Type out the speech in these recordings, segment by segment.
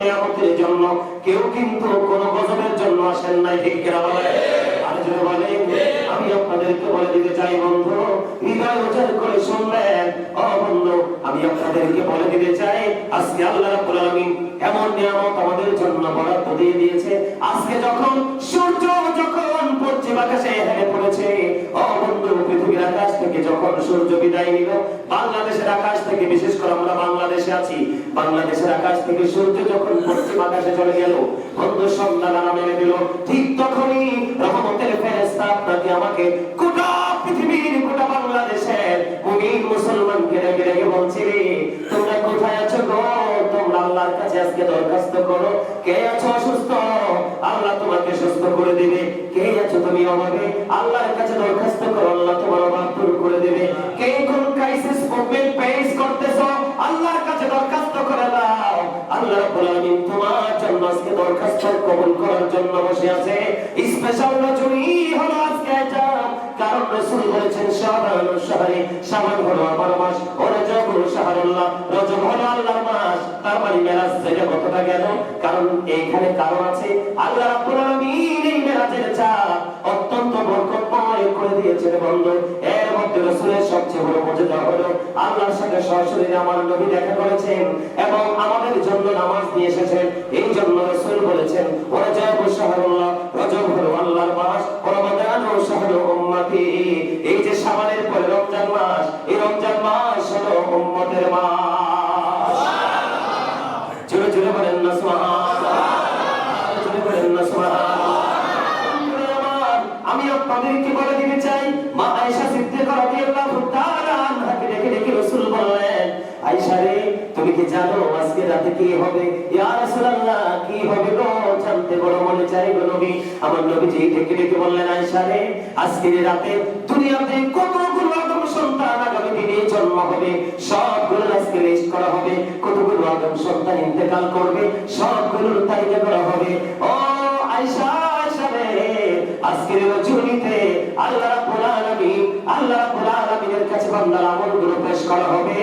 নিয়ামতের জন্য, কেউ কিন্তু কোনো গজবের জন্য আসেন নাই। ঠিক কিনা বলে? আর যদি বলেন, আমি আপনাদেরকে বলে দিতে চাই বন্ধু, হৃদয় উজাড় করে শুনবেন। ও বন্ধু, আমি আপনাদেরকে বলে দিতে চাই, আজকে আল্লাহ রাব্বুল আলামিন এমন নিয়ামত আমাদের জন্য বরাদ্দ দিয়ে দিয়েছে। আজকে যখন সূর্য যখন পশ্চিম আকাশে হেলে পড়েছে, ও বন্ধু, পৃথিবীর আকাশ থেকে যখন সূর্য বিদায় নিল, বাংলাদেশের আকাশ থেকে, বিশেষ করে আমরা বাংলাদেশে আছি, বাংলাদেশের আকাশ থেকে সূর্য যখন পশ্চিম আকাশে চলে গেল, বন্ধু সন্ধ্যা নামা মেরে দিল, ঠিক তখনই রহমতের ফেরেশতা আপনাকে আমাকে গোটা পৃথিবীর, গোটা বাংলাদেশের মুমিন মুসলমানকে রেগে রেগে বলছে, তোমরা কোথায় আছো গো? তোমরা আল্লাহর কাছে আজকে দরখাস্ত করো। কে আছো অসুস্থ? আল্লাহ তোমাকে সুস্থ করে দিবে। কে আছো তুমি অভাবে? আল্লাহর কাছে দরখাস্ত করো, আল্লাহ তোমার অভাব দূর করে দিবে। কে কোন ক্রাইসিস প্রবলেম ফেস করতেছো, আল্লাহর কাছে দরখাস্ত করে দাও। আল্লাহ রাব্বুল আলামিন তোমার জন্য আজকে দরখাস্ত কবুল করার জন্য বসে আছে। স্পেশাল রজনী হলো আজকে এটা, কারণ রাসূল বলেছেন শাবানুল শাহরি, শাবান হলো আমার মাস, ও রজব হলো শাহরুল্লাহ, রজব হলো আল্লাহর মাস। তার মানে মেরাজ থেকে কতটা গেল? কারণ এইখানে কারণ আছে। আল্লাহ রাব্বুল আলামিন এই মেরাজের চাঁদ অত্যন্ত বরকতময় করে দিয়েছেন বন্ধু। এর মধ্যে রাসূলের সবচেয়ে বড় মুজিজা হলো আল্লাহর সাথে সরাসরি আমার নবী দেখা করেছেন এবং আমাদের জন্য নামাজ নিয়ে এসেছেন। এই জন্য রাসূল বলেছেন, ও রজব শাহরুল্লাহ, রজব হলো আল্লাহর মাস, রমাদান ও শাহরু উম্মতি। এই যে শাবানের পরে রমজান মাস, এই রমজান মাস হলো উম্মতের মাস। জোরে জোরে বলেন না সুবহানাল্লাহ, জোরে বলেন না সুবহানাল্লাহ। আমি আপনাদেরকে বলে দিতে চাই, মা আয়েশা সিদ্দিকা রাদিয়াল্লাহু তাআলা আনহাকে ডেকে ডেকে রাসূল বললেন, আয়েশা রে, তুমি কি জানো আজকে রাতে কি হবে? ইয়া রাসূলুল্লাহ, কি হবে গো? জানতে বড় মনে চাই গো নবী। আমার নবীজি ডেকে ডেকে বললেন, আয়েশা রে, আজকে রাতে দুনিয়াতে কতগুলো আদম সন্তান আগামী দিনে জন্ম হবে, সবগুলো আজকে লিস্ট করা হবে। কতগুলো আদম সন্তান ইন্তেকাল করবে, সবগুলোর তালিকা করা হবে। ও আয়েশা, আয়েশা রে, আজকের রজনীতে আল্লাহ রাব্বুল আলামিন, আল্লাহ রাব্বুল আলামিনের কাছে বান্দার আমলগুলো পেশ করা হবে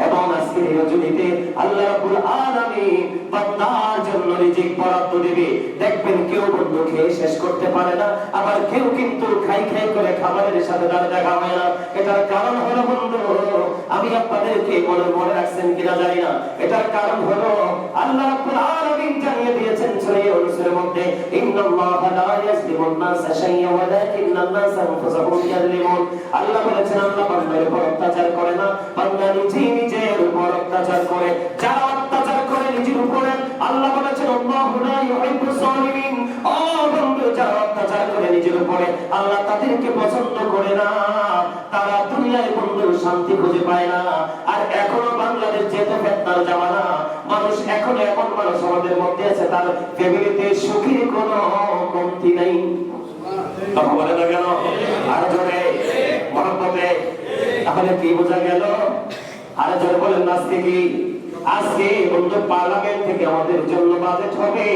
এবং আজকের রজনীতে আল্লাহ রাব্বুল আলামিন বান্দার জন্য রিজিক বরাদ্দ দিবে। দেখবেন কেউ বন্ধু খেয়ে শেষ করতে পারে না, আবার কেউ কিন্তু খাই খাই করে খাবারের সাথে তার দেখা হয় না। এটার কারণ হলো বন্ধু, আমি আপনাদেরকে মনে রাখছেন কিনা জানি না, এটার কারণ হলো আল্লাহ রাব্বুল আলামিন জানিয়ে দিয়েছেন সূরা ইউনূসের মধ্যে, ইন্নাল্লাহা লা ইয়াজলিমুন নাসা শাইয়্যান ওয়ালাকিন্নান নাসা আনফুসাহুম ইয়াজলিমুন। আল্লাহ বলেছেন, আল্লাহ বান্দার উপর অত্যাচার করে না, বান্দা নিজের উপর অত্যাচার করে। যারা অত্যাচার করে নিজের উপরে, আল্লাহ বলেছেন, আল্লাহু লা ইউহিব্বুস সালিমিন। ও বন্ধু, যারা অত্যাচার করে নিজের উপরে, আল্লাহ তাদেরকে পছন্দ করে না। তারা দুনিয়ায় বন্ধু শান্তি খুঁজে পায় না। আর এখনো বাংলাদেশ যেহেতু ফেতনার জামানা, মানুষ এখনো এমন মানুষ আমাদের মধ্যে আছে, তার ফ্যামিলিতে সুখের কোনো কমতি নাই। কথা বলে না কেন? আর জোরে মহব্বতে। তাহলে কি বোঝা গেল? আর জোরে বলেন, আজকে কি? আজকে বন্ধু পার্লামেন্ট থেকে আমাদের জন্য বাজেট হবে,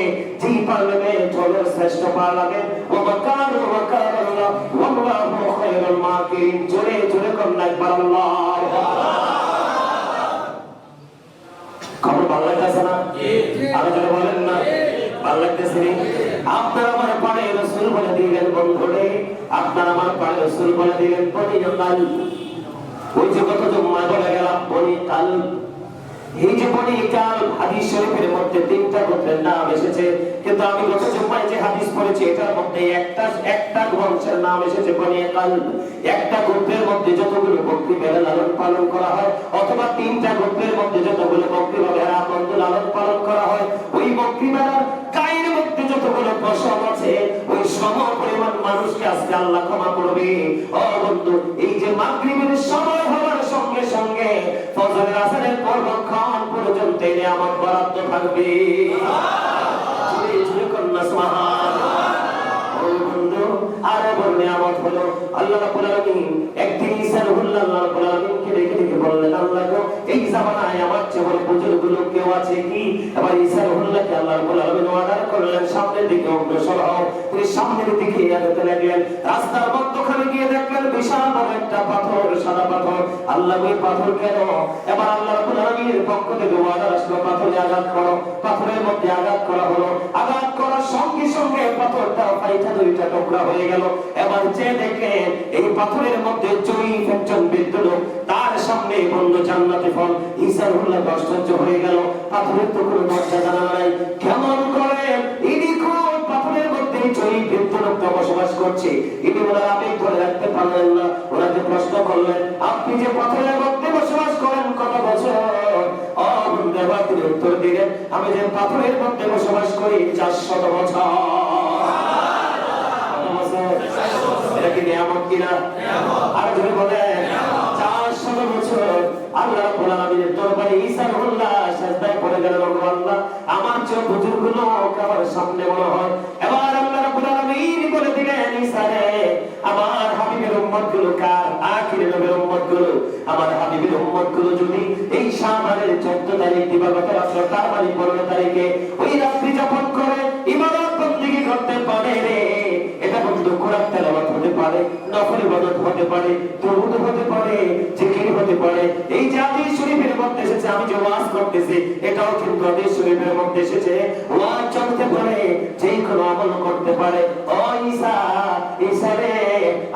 যে পার্লামেন্ট হলো শ্রেষ্ঠ পার্লামেন্ট। ওয়াকারাল্লাহ ওয়াল্লাহু খায়রুল মাকিরিন। জোরে জোরে করুন একবার আল্লাহু আকবার। খবর ভালো লাগতেছে না? আর জোরে বলেন না, ভালো লাগতেছে? আপনার আমার পাড়ে রাসূল বলে দিলেন বন্ধুরে, আপনার আমার পাড়ে রাসূল বলে দিলেন বনি কাল। ওই যে কত জুম্মায় বলে গেলাম বনি কাল। এই যে বনি কাল, হাদিস শরীফের মধ্যে তিনটা গোত্রের নাম এসেছে, কিন্তু আমি গত জুম্মায় যে হাদিস পড়েছি এটার মধ্যে একটা বংশের নাম এসেছে বনি কাল। একটা গোত্রের মধ্যে যতগুলো বকরি ভেড়া লালন পালন করা হয়, অথবা তিনটা গোত্রের মধ্যে যতগুলো বকরি ভেড়া লালন পালন করা হয়, ওই বকরি ভেড়ার গায়ের মধ্যে যতগুলো পশম আছে, ওই সম পরিমাণ মানুষকে আজকে আল্লাহ ক্ষমা করবে। ও বন্ধু, এই যে মাগরিবের সময় হওয়ার সঙ্গে সঙ্গে ফজরের আসরের পরক্ষণ পর্যন্ত এই নিয়ামত বরাদ্দ থাকবে। জোরে জোরে কন্না সুবহানাল্লাহ। ও বন্ধু, আরো বড় নিয়ামত হলো আল্লাহ রাব্বুল আলামিন একদিন ঈসা রুহুল্লাহ আল্লাহ রাব্বুল আলামিনকে ডেকে ডেকে বললেন, আল্লাহ গো, এই জামানায় আমার চেয়ে বড় বুজুর্গ লোক কেউ আছে কি? এবার ঈসা রুহুল্লাহকে আল্লাহ রাব্বুল আলামিন অর্ডার করলেন সামনের দিকে অগ্রসর হও। তিনি সামনের দিকে এগোতে লাগলেন। রাস্তার মধ্যখানে গিয়ে দেখলেন বিশাল বড় একটা পাথর, সাদা পাথর। আল্লাহ ওই পাথর কেন? এবার আল্লাহ রাব্বুল আলামিনের পক্ষ থেকে অর্ডার আসলো, পাথরে আঘাত করো। পাথরের মধ্যে আঘাত করা হলো। আঘাত করার সঙ্গে সঙ্গে পাথরটা ফাইটা দুইটা টুকরা হয়ে গেল। এবার যে দেখেন এই পাথরের মধ্যে জয়ীফ একজন বৃদ্ধ লোক, তার সামনে বন্ধ জান্নাতি ফল। ঈসা রুহুল্লাহ আশ্চর্য হয়ে গেল, পাথরের তো কোনো দরজা জানা নাই, কেমন করে ইনি কোন পাথরের মধ্যে জয়ীফ বৃদ্ধ লোকটা বসবাস করছে? ইনি ওনার আবেগ ধরে রাখতে পারলেন না। ওনাকে প্রশ্ন করলেন, আপনি যে পাথরের মধ্যে বসবাস করেন কত বছর? তিনি উত্তর দিলেন, আমি যে পাথরের মধ্যে বসবাস করি 400 বছর। এটা কি নিয়ামত কিনা? আর যদি বলেন 400 বছর আল্লাহ রাব্বুল আলামিনের দরবারে ঈসা রুহুল্লাহ সিজদায় পড়ে গেলেন। আল্লাহ, আমার চেয়ে বুজুর্গ লোক আমার সামনে মনে হয়। এবার আল্লাহ রাব্বুল আলামিন বলে দিলেন, ঈসা রে, আমার হাবিবের উম্মতগুলো কার? আখিরের নবীর উম্মতগুলো। আমার হাবিবের উম্মতগুলো যদি এই শাবানের 14 তারিখ দিবাগত রাত্র, তার মানে 15 তারিখে ওই রাত্রি যাপন করে ইবাদত বন্দেগী করতে পারে রে, এটা বন্ধু কোরআন তেলাওয়াত হতে পারে, নফল ইবাদত হতে পারে, দুরূদ হতে পারে, জিকির হতে পারে। এই যে হাদিস শরীফের মধ্যে এসেছে, আমি যে ওয়াজ করতেছি এটাও কিন্তু হাদিস শরীফের মধ্যে এসেছে। ওয়াজ চলতে পারে, যে কোনো আমল করতে পারে। ও ঈসা, ঈসা রে,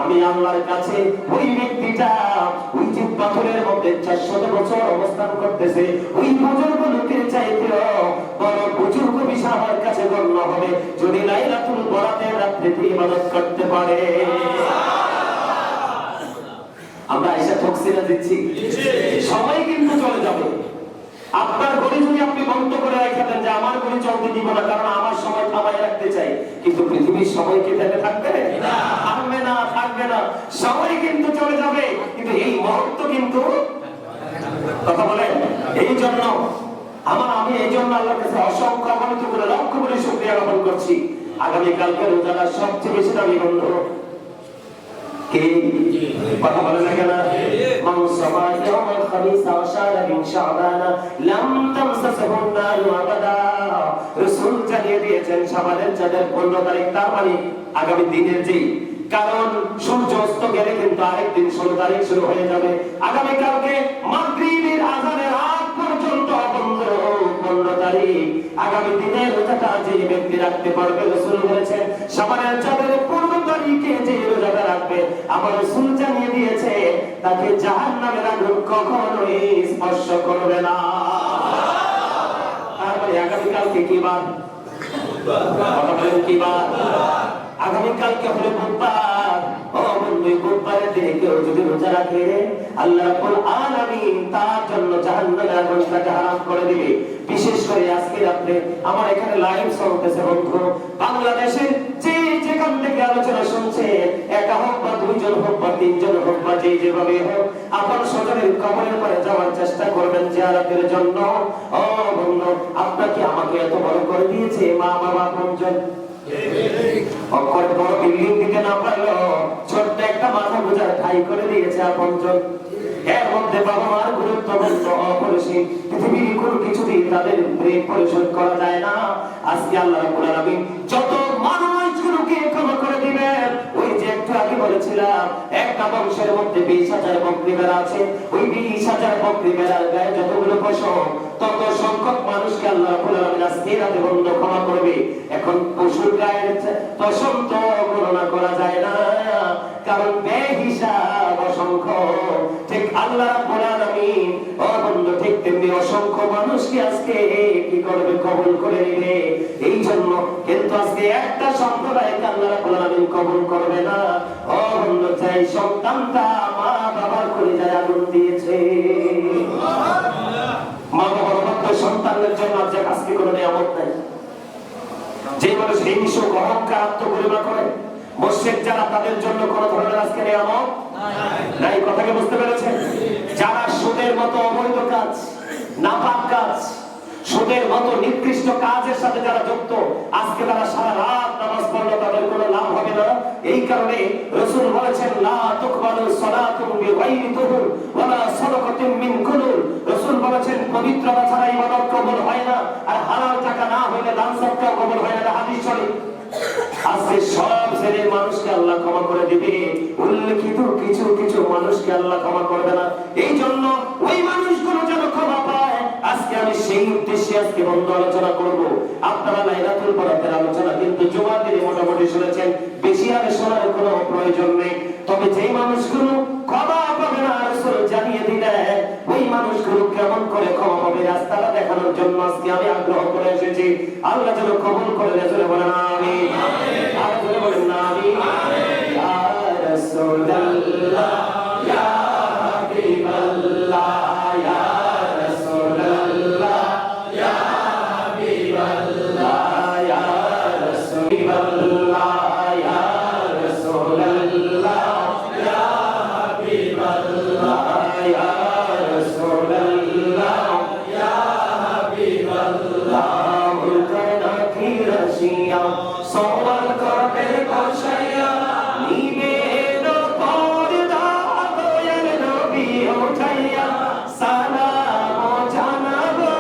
আমি আল্লাহর কাছে ওই ব্যক্তিটা ওই যে পাথরের মধ্যে 400 বছর অবস্থান করতেছে, ওই বুজুর্গ লোকের চাইতেও বড় বুজুর্গ বিষয় আমার কাছে গণ্য হবে যদি লাইলাতুল বরাতের রাত্রিতে ইবাদত করতে পারে। আমরা এসে তফসিলা দিচ্ছি, সবাই কিন্তু চলে যাবে। আপনার ঘড়ি যদি আপনি বন্ধ করে রেখে দেন যে আমার ঘড়ি চলতে দিব না, কারণ আমার সময় থামায় রাখতে চাই, কিন্তু পৃথিবীর সময় কি থেকে থাকবে? থাকবে না, থাকবে না। সবাই কিন্তু চলে যাবে, কিন্তু এই মুহূর্ত কিন্তু কথা বলেন। এই জন্য আমি এই জন্য আল্লাহর কাছে অসংখ্য অগণিত করে লক্ষ করে শুকরিয়া জ্ঞাপন করছি। আগামীকালকে রোজাটা সবচেয়ে বেশি দামি বন্ধু কে? কথা বলেন না কেন? মান সামা ইয়াউমাল খামিস ওয়া শারা মিন শাবান লাম তামসাসহু নার আবাদা। রাসূল জানিয়ে দিয়েছেন শাবানের চাঁদের 15 তারিখ, তার মানে আগামী দিনের যেই, কারণ সূর্য অস্ত গেলে কিন্তু আরেকদিন 16 তারিখ শুরু হয়ে যাবে। আগামী কালকে মাগরিবের আযানের আগ পর্যন্ত 15 তারিখ আগামী দিনের রোজাটা যে ব্যক্তি রাখতে পারবে, রাসূল বলেছেন শাবানের চাঁদের 15 তারিখে যে রোজাটা রাখবে, আমার রাসূল জানিয়ে দিয়েছে তাকে জাহান্নামের আগুন কখনোই স্পর্শ করবে না। তারপরে আগামী কালকে কি বার? কথা বলেন কি বার? আগামীকালকে হলো বুধবার। ও বন্ধু, বুধবারের দিনে কেউ যদি রোজা রাখে, আল্লাহ রাব্বুল আলামিন তার জন্য জাহান্নামের আগুনটাকে হারাম করে দিবে। বিশেষ করে আজকে রাতে আমার এখানে লাইভ চলতেছে বন্ধু, বাংলাদেশের যে যেখান থেকে আলোচনা শুনছে, একা হোক বা দুইজন হোক বা তিনজন হোক বা যে যেভাবে হোক, আপন স্বজনের কবরের পরে যাওয়ার চেষ্টা করবেন জিয়ারতের জন্য। ও বন্ধু, আপনাকে আমাকে এত বড় করে দিয়েছে মা বাবা আপনজন, বড় বিল্ডিং দিতে না পারলো ছোট্ট একটা মাথা বোঝার ঠাই করে দিয়েছে আপনজন। এর মধ্যে বাবা মার গুরুত্ব অপরিসীম, পৃথিবীর কোনো কিছু দিয়ে তাদের ঋণ পরিশোধ করা যায় না। আজকে আল্লাহ রাব্বুল আলামিন যত মানুষগুলোকে ক্ষমা করে দিবেন, ওই যে একটু আগে বলেছিলাম একটা বংশের মধ্যে 20,000 বকরি ভেড়া আছে, ওই 20,000 বকরি ভেড়ার গায়ে যতগুলো পশম, তত সংখ্যক মানুষকে আল্লাহ রাব্বুল আলামিন আজকে রাতে বন্ধ ক্ষমা করবে। এখন পশুর গায়ের পশম তো গণনা করা যায় না, কারণ বেহিসাব অসংখ্য। ঠিক আল্লাহ রাব্বুল আলামিন ও বন্ধু, ঠিক তেমনি অসংখ্য মানুষকে আজকে কি করবে? কবুল করে নেবে। এই জন্য কিন্তু আজকে একটা সম্প্রদায়কে আল্লাহ রাব্বুল আলামিন কবুল করবে না। ও বন্ধু, চাই সন্তানটা মা বাবার কলিজায় আগুন দিয়েছে, মা বাবার মধ্যে সন্তানের জন্য আজকে কোনো নিয়ামত নাই। যে মানুষ হিংসা অহংকার আত্মগরিমা করে, মুশরিক যারা, তাদের জন্য কোন ধরনের আজকে নিয়ামত নাই। কথাকে বুঝতে পেরেছেন? যারা সুদের মতো অবৈধ কাজ, নাপাক কাজ, সুদের মতো নিকৃষ্ট কাজের সাথে যারা যুক্ত, আজকে তারা সারা রাত নামাজ করলে তাদের কোনো লাভ হবে না। এই কারণে রাসূল বলেছেন লা তুকবালু সালাতুন বিগাইরি তুহুর ওয়ালা সাদাকাতুন মিন কুলুর। রাসূল বলেছেন পবিত্রতা ছাড়া ইবাদত কবুল হয় না, আর হালাল টাকা না হইলে দান সদকা কবুল হয় না। হাদিস শরীফ। আজকে সব শ্রেণীর মানুষকে আল্লাহ ক্ষমা করে দিবে, উল্লেখিত কিছু কিছু মানুষকে আল্লাহ ক্ষমা করবে না। এই জন্য ওই মানুষগুলো যেন ক্ষমা পায়, আজকে আমি সেই উদ্দেশ্যে আজকে বন্ধ আলোচনা করব। আপনারা লাইলাতুল বরাতের আলোচনা কিন্তু জুমার দিনে মোটামুটি শুনেছেন, বেশি আর শোনার কোনো প্রয়োজন নেই। তবে যেই মানুষগুলো ক্ষমা পাবে না রাসূল জানিয়ে দিলেন, ওই মানুষগুলো কেমন করে ক্ষমা পাবে রাস্তাটা দেখানোর জন্য আজকে আমি আগ্রহ করে এসেছি। আল্লাহ যেন কবুল করে রাসূল বলেন আমিন, আর জোরে বলেন আমিন। ইয়া রাসূলুল্লাহ ইয়া হাবিবাল্লাহ ইয়া রাসূলুল্লাহ ইয়া হাবিবাল্লাহ ইয়া রাসূলুল্লাহ ইয়া রাসূলুল্লাহ ইয়া হাবিবাল্লাহ ইয়া রাসূলুল্লাহ ইয়া হাবিবাল্লাহ। মুলকানা কি রশিয়া সওয়াল করতে বসাইয়া নিবে এলো পর্দা দয়াল নবী উঠাইয়া, সালাম জানাবো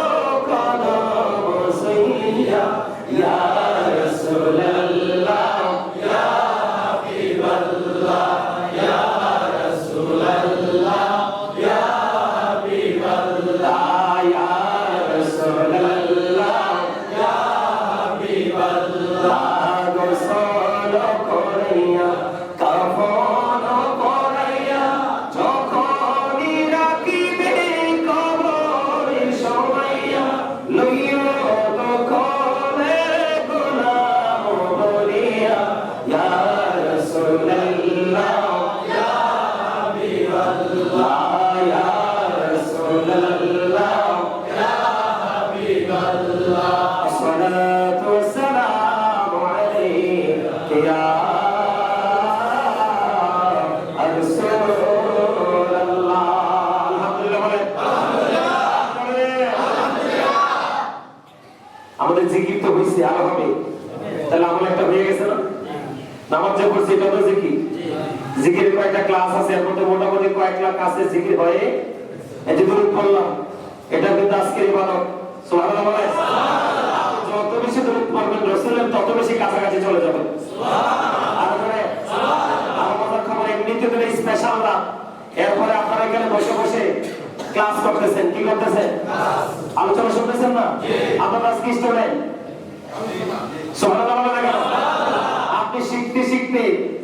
কদম সইয়া। ইয়া রাসূলুল্লাহ ইয়া হাবিবাল্লাহ ইয়া রাসূলুল্লাহ ইয়া হাবিবাল্লাহ ইয়া রাসূলুল্লাহ ইয়া হাবিবাল্লাহ। গোসল করাইয়া কাফন পরাইয়া যখনই রাখিবে কবরে শোয়াইয়া, লইয়া দখলে গোলাম বলিয়া। ইয়া রাসূলুল্লাহ ইয়া হাবিবাল্লাহ ইয়া রাসূলুল্লাহ ইয়া হাবিবাল্লাহ। আসসালাতু ওয়াসসালামু আলাইকা ইয়া রাসূলুল্লাহ। আলহামদুলিল্লাহ বলেন আলহামদুলিল্লাহ। আমাদের জিকির তো হইছে, আরো হবে। তাহলে আমল একটা হয়ে গেছে না? নামাজ যে পড়ছি এটা তো জিকির। জিকিরের কয়েকটা ক্লাস আছে, এর মধ্যে মোটামুটি কয়েকটা ক্লাসে জিকির হয়। এই যে দরুদ পড়লাম, এটা কিন্তু আজকের ইবাদত। সুবহানাল্লাহ বলেন। যত বেশি দরুদ পড়বেন রাসূলের তত বেশি কাছাকাছি চলে যাবেন। সুবহানাল্লাহ। আর মানে আর মজার খবর, এমনিতে তো স্পেশাল রাত, এরপরে আপনারা এখানে বসে বসে ক্লাস করতেছেন। কি করতেছেন? আলোচনা শুনতেছেন না? আপনারা আজকে স্টুডেন্ট। সুবহানাল্লাহ বলেন। আপনি শিখতে শিখতে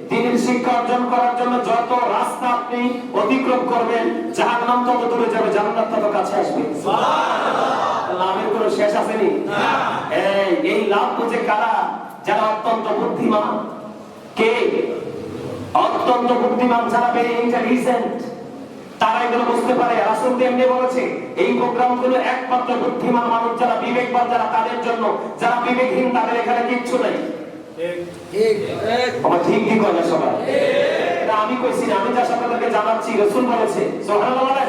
দ্বীনের শিক্ষা অর্জন করার জন্য যত রাস্তা আপনি অতিক্রম করবেন, জাহান্নাম তত দূরে যাবে, জান্নাত তত কাছে আসবে। সুবহানাল্লাহ। লাভের কোনো শেষ আছে নি? না। এই লাভ বুঝে কারা? যারা অত্যন্ত বুদ্ধিমান। কে অত্যন্ত বুদ্ধিমান? যারা ভেরি ইন্টেলিজেন্ট, তারা এগুলো বুঝতে পারে। রাসূল এমনি বলেছে এই প্রোগ্রামগুলো একমাত্র বুদ্ধিমান মানুষ যারা বিবেকবান, যারা তাদের জন্য। যারা বিবেকহীন তাদের এখানে কিচ্ছু নেই। আমার ঠিক কি করে সবাই? এটা আমি কইছি না, আমি যা আপনাদেরকে জানাচ্ছি রাসূল বলেছে। সুবহানাল্লাহ বলেন।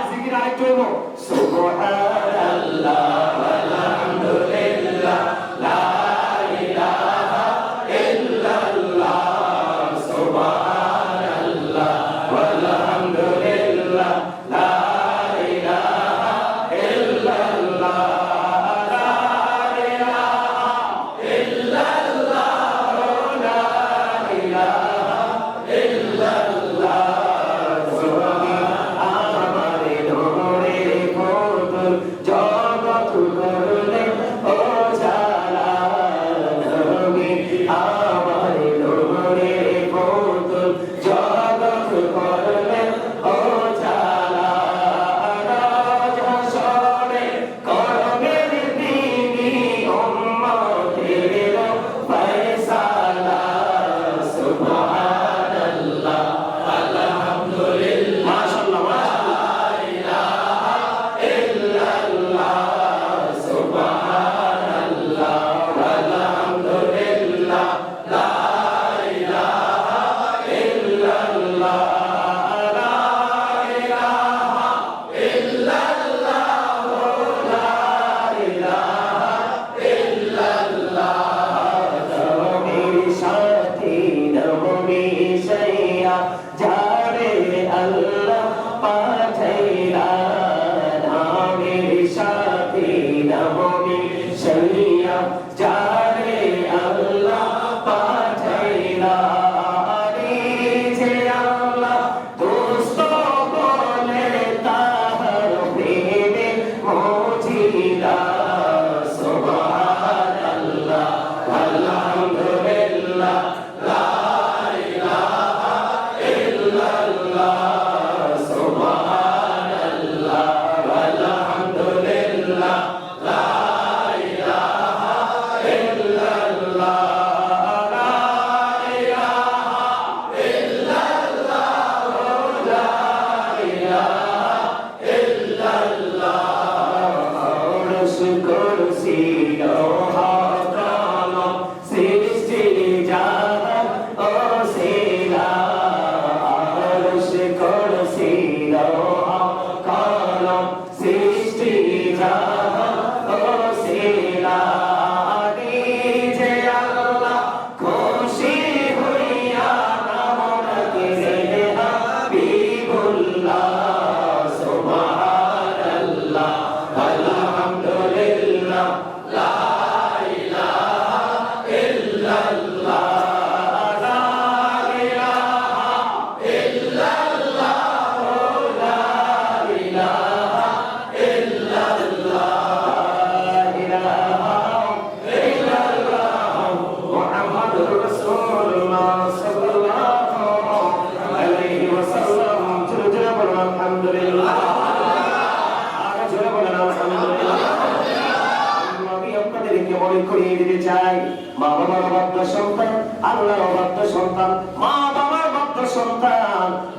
জিকির আরেকটু হইব। সুবহানাল্লাহ আলহামদুলিল্লাহ লা ইলাহা ইল্লাল্লাহ, সুবহানাল্লাহ আলহামদুলিল্লাহ লা ইলাহা ইল্লাল্লাহ, লা ইলাহা ইল্লাল্লাহ, লা ইলাহা ইল্লাল্লাহ। আমার নূরের পুতুল জগৎ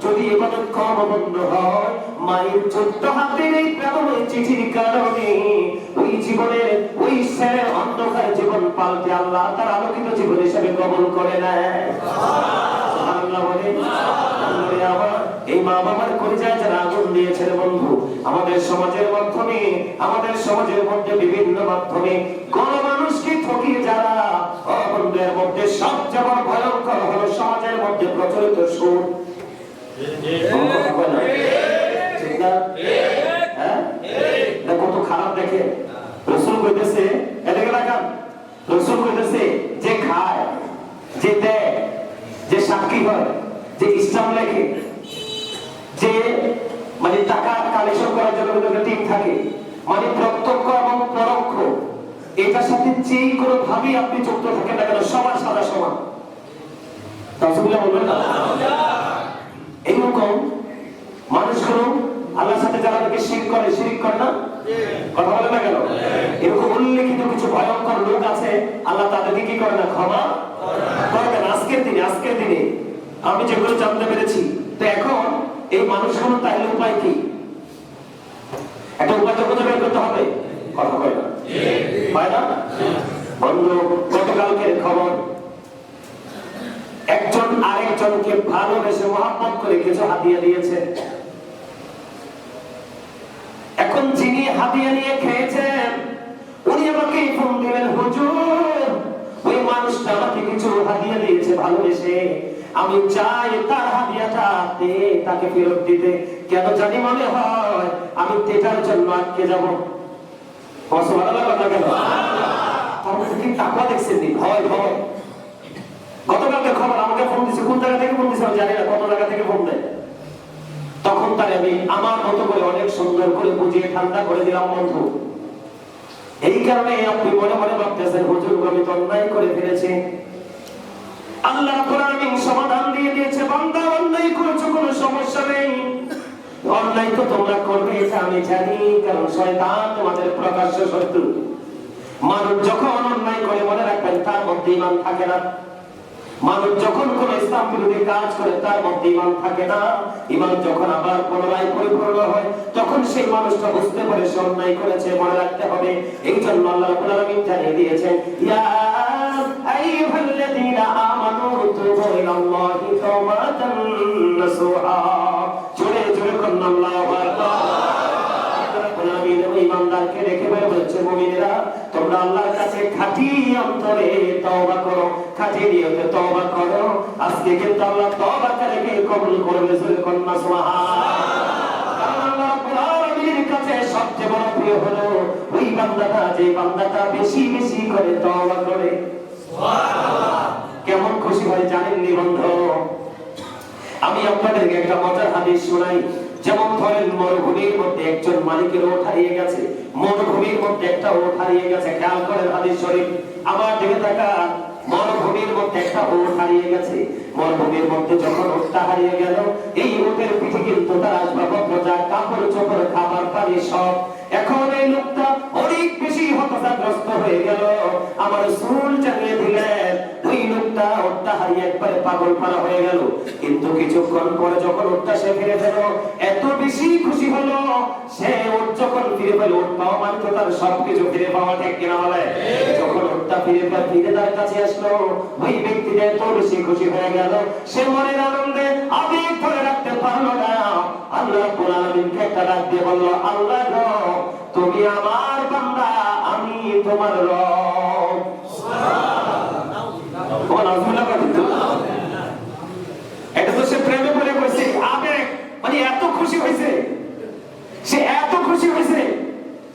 যদি এবাদত কম বন্ধ হয়, মায়ের ছোট্ট হাতের এই প্রেমের চিঠির কারণে ওই জীবনের ওই ছেলের অন্ধকার জীবন পাল্টে আল্লাহ তার আলোকিত জীবন হিসেবে কবুল করে নেয়। সুবহানাল্লাহ বলে। এই মা বাবার কলিজায় যারা আগুন দিয়েছেন বন্ধু, আমাদের সমাজের মাধ্যমে, আমাদের সমাজের মধ্যে বিভিন্ন মাধ্যমে গণমানুষকে ঠকিয়ে যারা অবন্ধের মধ্যে সবচেয়ে বড় ভয়ঙ্কর হলো সমাজের মধ্যে প্রচলিত সুদ। কত খারাপ দেখে। রাসূল কইতেছে, এদিকে তাকান, রাসূল কইতেছে যে খায়, যে দেয়, যে সাক্ষী হয়, যে ইসলাম লেখে, যে মানে টাকা কালেকশন করার জন্য একটা টিম থাকে, মানে প্রত্যক্ষ এবং পরোক্ষ, এটার সাথে যে কোনো ভাবে আপনি যুক্ত থাকেন না কেন সবার সাদা সমান। রাসূলুল্লাহ বলবেন না এইরকম মানুষগুলো আল্লাহর সাথে যারা তাকে শিরক করে না, কথা বলে না কেন? এরকম উল্লেখিত কিছু ভয়ঙ্কর লোক আছে, আল্লাহ তাদেরকে কি করে না, ক্ষমা করবেন। আজকের দিনে আমি যেগুলো জানতে পেরেছি, তো এখন এই মানুষগুলো তাহলে উপায় কি? একটা উপায় তো খুঁজে বের করতে হবে, কথা বলে না, হয় না বন্ধু? গতকালকের খবর, একজন আরেকজনকে ভালোবেসে মহব্বত করে কিছু হাদিয়া দিয়েছে। এখন যিনি হাদিয়া নিয়ে খেয়েছেন উনি আমাকে ফোন দিলেন, হুজুর ওই মানুষটা আমাকে কিছু হাদিয়া দিয়েছে ভালোবেসে, আমি চাই তার হাদিয়াটা তাকে ফেরত দিতে। কেন জানি মনে হয় আমি তেটার জন্য আটকে যাবো। তাকওয়া দেখছেন নি? ভয় ভয়। গতকালকে খবর আমাকে ফোন দিছে, কোন জায়গা থেকে ফোন দিছে আমি জানি না, কত জায়গা থেকে ফোন দেয়। তখন তার আমি আমার মতো করে অনেক সুন্দর করে বুঝিয়ে ঠান্ডা করে দিলাম, বন্ধু এই কারণে আপনি মনে মনে ভাবতেছেন হুজুর আমি তো অন্যায় করে ফেলেছি। আল্লাহ রাব্বুল আলামিন সমাধান দিয়ে দিয়েছে, বান্দা অন্যায় করেছো কোনো সমস্যা নেই, অন্যায় তো তোমরা করবে এটা আমি জানি, কারণ শয়তান তোমাদের প্রকাশ্য শত্রু। মানুষ যখন অন্যায় করে মনে রাখবেন তার মধ্যে ঈমান থাকে না। মানুষ যখন কোন ইসলাম বিরোধী কাজ করে তার মধ্যে ঈমান থাকে না। ঈমান যখন আবার পুনরায় পরিপূর্ণ হয় তখন সেই মানুষটা বুঝতে পারে সে অন্যায় করেছে, মনে রাখতে হবে। এই জন্য আল্লাহ রাব্বুল আলামিন জানিয়ে দিয়েছেন, ইয়া আইয়ুহাল্লাযীনা আমানু তুবু ইলাল্লাহি তাওবাতান নাসুহা। জোরে জোরে করুন আল্লাহু আকবার। ইমানদারকে রেখে বলছে, মুমিনেরা তোমরা আল্লাহর কাছে খাঁটি অন্তরে তওবা করো, খাঁটি নিয়তে তওবা করো। আজকে কিন্তু আল্লাহ তওবাকারীকে কবুল করবে, জোরে করুন সুবহানাল্লাহ। আল্লাহ রাব্বুল আলামিনের কাছে সবচেয়ে বড় প্রিয় হলো ওই বান্দাটা যে বান্দাটা বেশি বেশি করে তওবা করে। সুবহানাল্লাহ। কেমন খুশি হয় জানেননি বন্ধু? আমি আপনাদেরকে একটা মজার হাদিস শোনাই। যেমন ধরেন মরুভূমির মধ্যে একজন মালিকের ওট হারিয়ে গেছে, মরুভূমির মধ্যে একটা ওট হারিয়ে গেছে। খেয়াল করেন হাদিস শরীফ, আমার দিকে তাকান। মরুভূমির মধ্যে একটা ওট হারিয়ে গেছে। মরুভূমির মধ্যে যখন ওটটা হারিয়ে গেল, এই ওটের পিঠে কিন্তু তার আসবাবপত্র, যা কাপড় চোপড়, খাবার পানি সব। এখন এই লোকটা অনেক বেশি হতাশাগ্রস্ত হয়ে গেল। আমার রাসূল জানিয়ে দিলেন ওই লোকটা ওটটা হারিয়ে একবারে পাগল পারা হয়ে গেল। কিন্তু কিছুক্ষণ পরে যখন উটটা সে ফিরে পেল, এত বেশি খুশি হলো সে। উট যখন ফিরে পেল, উট পাওয়া মানে তো তার সবকিছু ফিরে পাওয়া, ঠিক কিনা বলে? যখন উটটা ফিরে তার কাছে আসলো, ওই ব্যক্তিটা এত বেশি খুশি হয়ে গেল, সে মনের আনন্দে আবেগ ধরে রাখতে পারলো না। আল্লাহ রাব্বুল আলামিনকে একটা ডাক দিয়ে বলল, আল্লাহ গো, তুমি আমার বান্দা, আমি তোমার রব। এটা তো সে প্রেমে পড়ে গেছে, আবেগ, মানে এত খুশি হয়েছে, সে এত খুশি হয়েছে,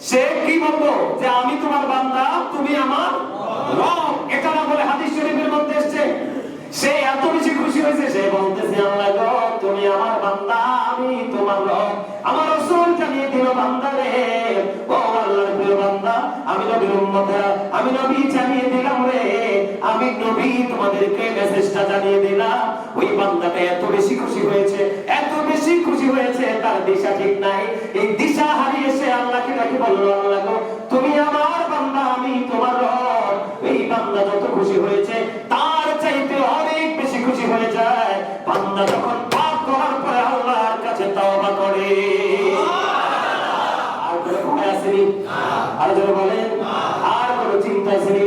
সে কি বলবো যে আমি তোমার বান্দা, তুমি আমার রব। এটা না বলে হাদিস শরীফের মধ্যে এসেছে, সে এত বেশি খুশি হয়েছে, সে বলতেছে, আল্লাহ গো, তুমি আমার বান্দা, আমি তোমার রব। আমার রাসূল জানিয়ে দিল, বান্দা রে, ও আল্লাহর প্রিয় বান্দা, আমি নবীর উম্মতেরা, আমি নবী জানিয়ে দিলাম রে, আমি নবী তোমাদেরকে মেসেজটা জানিয়ে দিলাম। ওই বান্দাটা এত বেশি খুশি হয়েছে, এত বেশি খুশি হয়েছে, তার দিশা ঠিক নাই। এই দিশা হারিয়ে সে আল্লাহকে ডাকে বলল, আল্লাহ গো, তুমি আমার বান্দা, আমি তোমার রব। এই বান্দা যত খুশি হয়েছে, তার চাইতে অনেক বেশি খুশি হয়ে যায় বান্দা যখন পাপ করার পরে আল্লাহর কাছে তওবা করে। আর কোনো ভয় আসেনি? আর যারা বলেন আর কোনো চিন্তা আসেনি?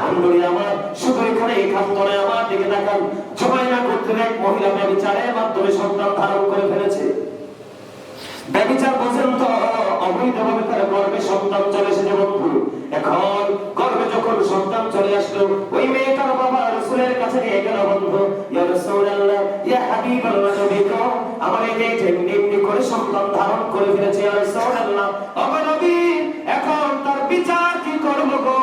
বন্ধুরা আমার, শুধু এখানে একান্তরে আমার দিকে তাকান। জুমাইনা গোত্রের এক মহিলা ব্যভিচারের মাধ্যমে সন্তান ধারণ করে ফেলেছে। ব্যভিচার বোঝেন তো, অবৈধভাবে তার গর্ভে সন্তান চলে এসেছে বন্ধু। এখন গর্ভে যখন সন্তান চলে আসলো, ওই মেয়েটার বাবা রাসূলের কাছে নিয়ে গেল, বন্ধু, ইয়া রাসূলুল্লাহ, ইয়া হাবিবাল্লাহ, নবী গো, আমার এই মেয়েটা এমনি করে সন্তান ধারণ করে ফেলেছে, ইয়া রাসূলুল্লাহ, ও নবী, এখন তার বিচার কি করব গো?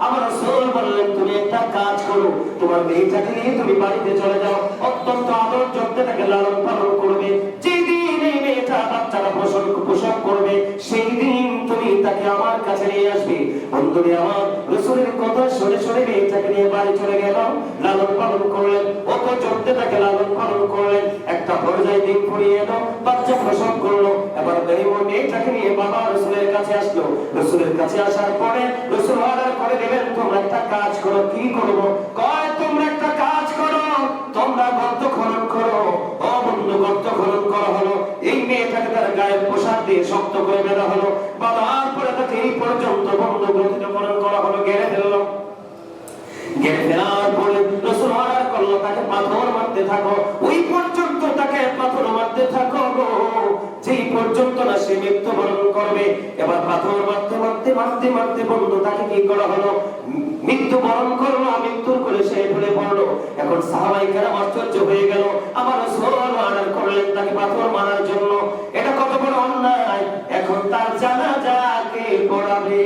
আমার রাসূল বললেন, তুমি একটা কাজ করো, তোমার মেয়েটাকে নিয়ে তুমি বাড়িতে চলে যাও, অত্যন্ত আদর যত্নে তাকে লালন পালন করবে। যেদিন এই মেয়েটা বাচ্চারা প্রসব করবে, সেই দিন তুমি তাকে আমার কাছে নিয়ে আসবে। বন্ধুরে আমার, রাসূলের কথা শুনে শুনে মেয়েটাকে নিয়ে বাড়ি চলে গেল, লালন পালন করলেন, অত যত্নে তাকে লালন পালন করলেন। একটা পর্যায়ে দিন ফুরিয়ে এলো, বাচ্চা প্রসব করলো। এবার মেয়েটাকে নিয়ে বাবা রাসূলের কাছে আসলো। রাসূলের কাছে আসার পরে রাসূল অর্ডার করে দিলেন, তোমরা একটা কাজ করো। কি করবো? কয়, তোমরা একটা কাজ করো, তোমরা গর্ত খনন করো। ও বন্ধু, গর্ত খনন করা হলো, এই মেয়েটাকে তার গায়ের পোশাক দিয়ে শক্ত করে বেঁধা হলো, বাঁধার পরে তাকে এই পর্যন্ত বন্ধু গর্ত খনন করা হলো, গেড়ে ফেললো। গেড়ে ফেলার পরে রাসূল অর্ডার করলো, তাকে পাথর মারতে থাকো, ওই পর্যন্ত তাকে পাথর মারতে থাকো গো, যেই পর্যন্ত না সে মৃত্যুবরণ করবে। এবার পাথর মারতে মারতে মারতে মারতে বন্ধু তাকে কি করা হলো? মৃত্যুবরণ করলো, মৃত্যুর করে সে ঢলে পড়লো। এখন সাহাবায়ে কেরাম আশ্চর্য হয়ে গেল, আমার রাসূল অর্ডার করলেন তাকে পাথর মারার জন্য, এটা কত বড় অন্যায়। এখন তার জানাজা কে পড়াবে?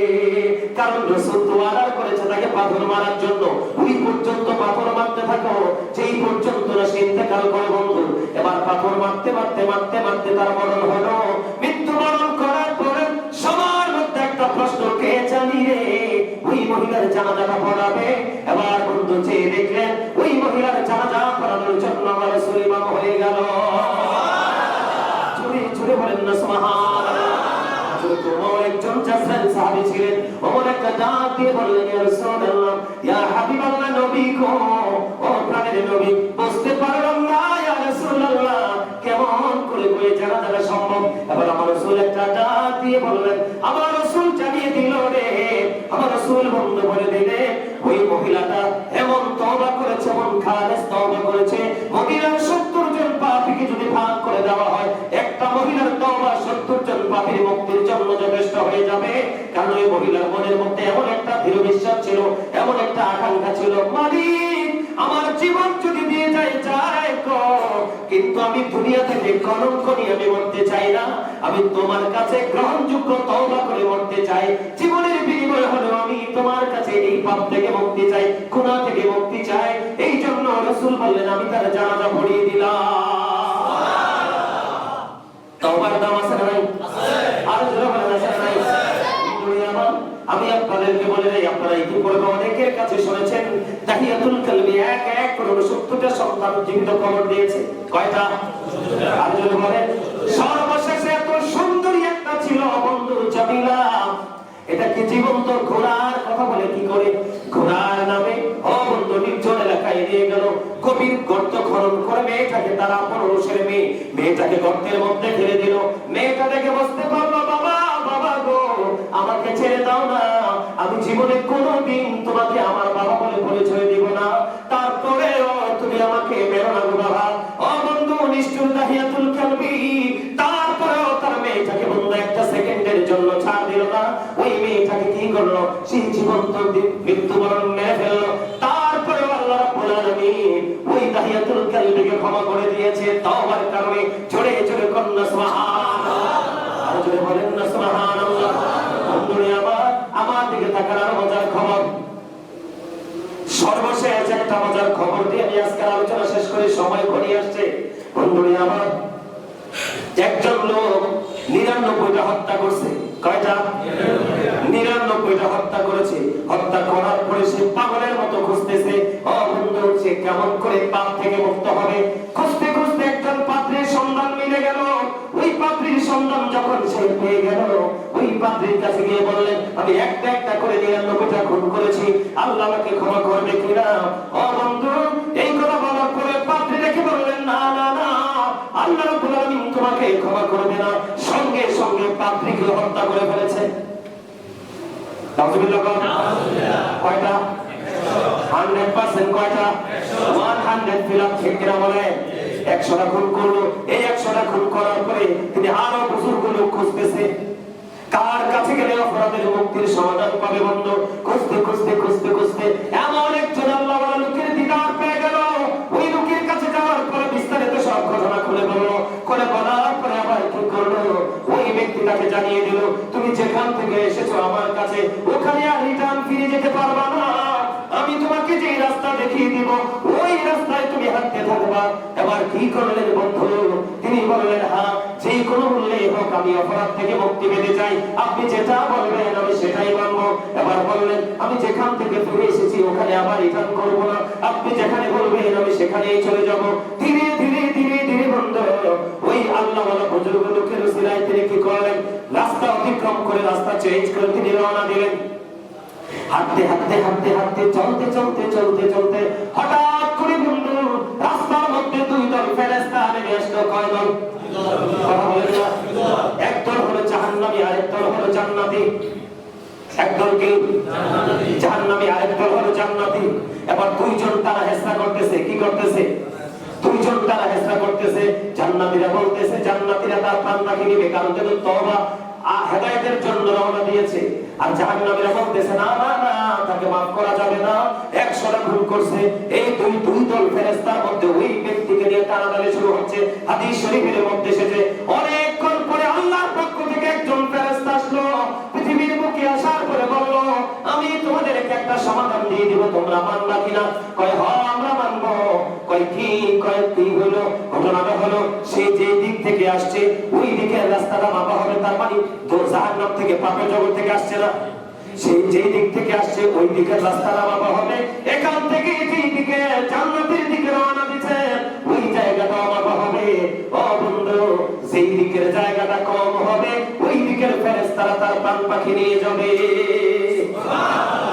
কারণ রাসূল তো অর্ডার করেছে তাকে পাথর মারার জন্য, ওই পর্যন্ত পাথর মারতে থাকো, যেই পর্যন্ত না সে ইন্তেকাল করে বন্ধু। এবার পাথর মারতে মারতে মারতে মারতে তার মরণ হলো। মৃত্যুবরণ করার পরে সবার মধ্যে একটা প্রশ্ন, কে জানি রে ওই মহিলার জানাজাটা পড়াবে? এবার বন্ধু চেয়ে দেখলেন, ওই মহিলার জানাজা পড়ানোর জন্য আমার রাসূল ইমাম হয়ে গেল। জোরে জোরে বলেন না সুবহানাল্লাহ। একজন জাসরাইল সাহাবী ছিলেন, ওমর একটা ডাক দিয়ে বললেন, ইয়া রাসূলুল্লাহ, ইয়া হাবিবাল্লাহ, নবী গো, ও প্রাণের নবী, বুঝতে পারলাম না ইয়া রাসূলুল্লাহ, কেমন করে ওই জানাজাটা সম্ভব? এবার আমার রাসূল একটা ডাক দিয়ে বললেন, আমার রাসূল জানিয়ে দিল রে, আমার রাসূল বন্ধ করে দিলে, ওই মহিলাটা এমন তওবা করেছে, এমন খালেস তওবা করেছে, মদিনার 70 জন পাপীকে যদি ভাগ করে দেওয়া হয়, একটা মহিলার তওবা 70 জন পাপীর মুক্তির জন্য যথেষ্ট হয়ে যাবে। কারণ ওই মহিলার মনের মধ্যে এমন একটা দৃঢ় বিশ্বাস ছিল, এমন একটা আকাঙ্ক্ষা ছিল, মালিক আমার জীবন যদি দিয়ে যায় যায় গো, কিন্তু আমি দুনিয়া থেকে কলঙ্ক নিয়ে আমি মরতে চাই না, আমি তোমার কাছে গ্রহণযোগ্য তওবা করে মরতে চাই। জীবনের বিনিময় হলো আমি তোমার কাছে এই পাপ থেকে মুক্তি চাই, গুনাহ থেকে মুক্তি চাই। এই জন্য রাসূল বললেন, আমি তার জানাজা পড়িয়ে দিলাম। তওবার দাম আছে না নাই? আছে। আর জোরে বলেন আছে না নাই? আমি আপনাদেরকে বলে দেই, আপনারা ইতিপূর্বে অনেকের কাছে শুনেছেন তাহিয়াতুল কালবি এক করে 70টা সন্তান জীবিত কবর দিয়েছে। কয়টা? আর জোরে বলেন। সর্বশেষে এত সুন্দরী একটা ছিল বন্ধু, জামিলা। এটা কি জীবন্ত ঘোড়ার কথা বলে কি করে? ঘোড়ার নামে ও বন্ধু নির্জন এলাকায় নিয়ে গেল, গভীর গর্ত খনন করে মেয়েটাকে তারা পরশের মেয়েটাকে গর্তের মধ্যে ফেলে দিল। মেয়েটা দেখে বুঝতে পারলো বাবা বাবা গো, আমাকে ছেড়ে দাও না, আমি জীবনে কোনোদিন তোমাকে আমার বাবা বলে পরিচয় দিব না, তারপরেও তুমি আমাকে মেরো না গো বাবা। ও বন্ধু নিষ্ঠুর দাহিয়াতুল কালবি, তারপরেও তার মেয়েটাকে বন্ধু একটা সেকেন্ডের জন্য ছাড় দিল না। ওই মেয়েটাকে কি করলো, সেই জীবন্ত মৃত্যুবরণ মেরে ফেললো। তারপরেও আল্লাহ রাব্বুল আলামিন ওই দাহিয়াতুল কালবিকে ক্ষমা করে দিয়েছে তওবার কারণে। জোরে জোরে কন্যা সুবহানাল্লাহ, আর জোরে বলেন না সুবহানাল্লাহ। বন্ধুরে আমার দিকে তাকার আর মজার খবর, সর্বশেষ একটা মজার খবর দিয়ে আমি আজকের আলোচনা শেষ করে সময় ঘনিয়ে আসছে। বন্ধুরে আমার, একজন লোক 99টা হত্যা করছে। কয়টা? 99টা হত্যা করেছে। হত্যা করার পরে সে পাগলের মতো খুঁজতেছে, ও বন্ধু সে কেমন করে পাপ থেকে মুক্ত হবে। খুঁজতে খুঁজতে একজন পাত্রীর সন্ধান মিলে গেল। ওই পাত্রীর সন্ধান যখন সে পেয়ে গেল, ওই পাত্রীর কাছে গিয়ে বললেন, আমি একটা একটা করে 99টা খুন করেছি, আল্লাহ আমাকে ক্ষমা করবে কিনা? ও বন্ধু এই কথা বলার পরে পাত্রী দেখে বললেন, না না না, আল্লাহ রাব্বুল আলামিন তোমাকে ক্ষমা করবে না। সঙ্গে সঙ্গে পাত্রীকে হত্যা করে ফেলেছে। নাউজুবিল্লাহ। কয়টা? 100% কয়টা? 100 ফিলাপ ঠিক কিনা বলে? 100টা খুন করলো। এই 100টা খুন করার পরে তিনি আরো বুজুর্গ লোক খুঁজতেছে, কার কাছে গেলে অপরাধের মুক্তির সমাধান পাবে। বন্ধু খুঁজতে খুঁজতে খুঁজতে খুঁজতে এমন একজন আল্লাহওয়ালা লোকের দিদার পেয়ে গেল। ওই লোকের কাছে যাওয়ার পরে বিস্তারিত সব ঘটনা খুলে বললো। খুলে বলার পরে আবার কি করলো, ওই ব্যক্তি তাকে জানিয়ে দিল, তুমি যেখান থেকে এসেছো আমার কাছে, ওখানে আর রিটার্ন ফিরে যেতে পারবা না। আমি তোমাকে যে রাস্তা দেখিয়ে দিব, ওই রাস্তায় তুমি হাঁটতে থাকবা। এবার কি করলেন বন্ধু, তিনি বললেন, হ্যাঁ যে কোনো মূল্যে হোক আমি অপরাধ থেকে মুক্তি পেতে চাই, আপনি যেটা বলবেন আমি সেটাই মানবো। এবার বললেন, আমি যেখান থেকে ফিরে এসেছি ওখানে আবার রিটার্ন করবো না, আপনি যেখানে বলবেন আমি সেখানেই চলে যাব। ধীরে ধীরে ধীরে ধীরে বন্ধু ওই আল্লাহওয়ালা বুজুর্গ লোকের উসিলায় তিনি কি করলেন, রাস্তা অতিক্রম করে রাস্তা চেঞ্জ করে তিনি রওনা দিলেন। হাঁটতে হাঁটতে হাঁটতে হাঁটতে চলতে চলতে চলতে চলতে হঠাৎ করে বন্ধু রাস্তার মধ্যে দুই দল ফেরেশতা নেমে আসলো। কয় দল? কথা বলেন না। একদল হলো জাহান্নামী, আরেকদল হলো জান্নাতি। একদল কি? জাহান্নামী, আরেকদল হলো জান্নাতি। এবার দুইজন তারা হেসরা করতেছে। কি করতেছে? দুইজন তারা হেসরা করতেছে। জান্নাতীরা বলতেছে, জান্নাতীরা তার প্রাণ বাকি নিবে, কারণ তাদের তওবা হেদায়েতের জন্য রওনা দিয়েছে। আর জাহান্নামীরা বলতেছে, না না না, তাকে মাফ করা যাবে না, 100টা খুন করছে। এই দুই দল ফেরেশতার মধ্যে ওই ব্যক্তিকে নিয়ে টানাটানি শুরু হচ্ছে। হাদিস শরীফের মধ্যে এসেছে, অনেকক্ষণ পরে আল্লাহর পক্ষ থেকে একজন ফেরেশতা আসলো। পৃথিবীর বুকে আসার পরে বলল, আমি তোমাদেরকে একটা সমাধান দিয়ে দিব, তোমরা মানবা কিনা? কয় হ্যাঁ আমরা মানবো। কয় কি? কয় কি হলো? ঘটনাটা হলো, সে যে দিক থেকে আসছে ওই দিকের রাস্তাটা মাপা হবে। তার মানে জাহান্নাম থেকে, পাপের জগৎ থেকে আসছে না, সেই যে দিক থেকে আসছে ওই দিকের রাস্তাটা মাপা হবে। এখান থেকে যেই দিকে জান্নাতের দিকে রওনা দিচ্ছে ওই জায়গাটা মাপা হবে। ও বন্ধু যেই দিকের জায়গাটা কম হবে ওই দিকের ফেরেশতারা তার প্রাণ পাখি নিয়ে যাবে।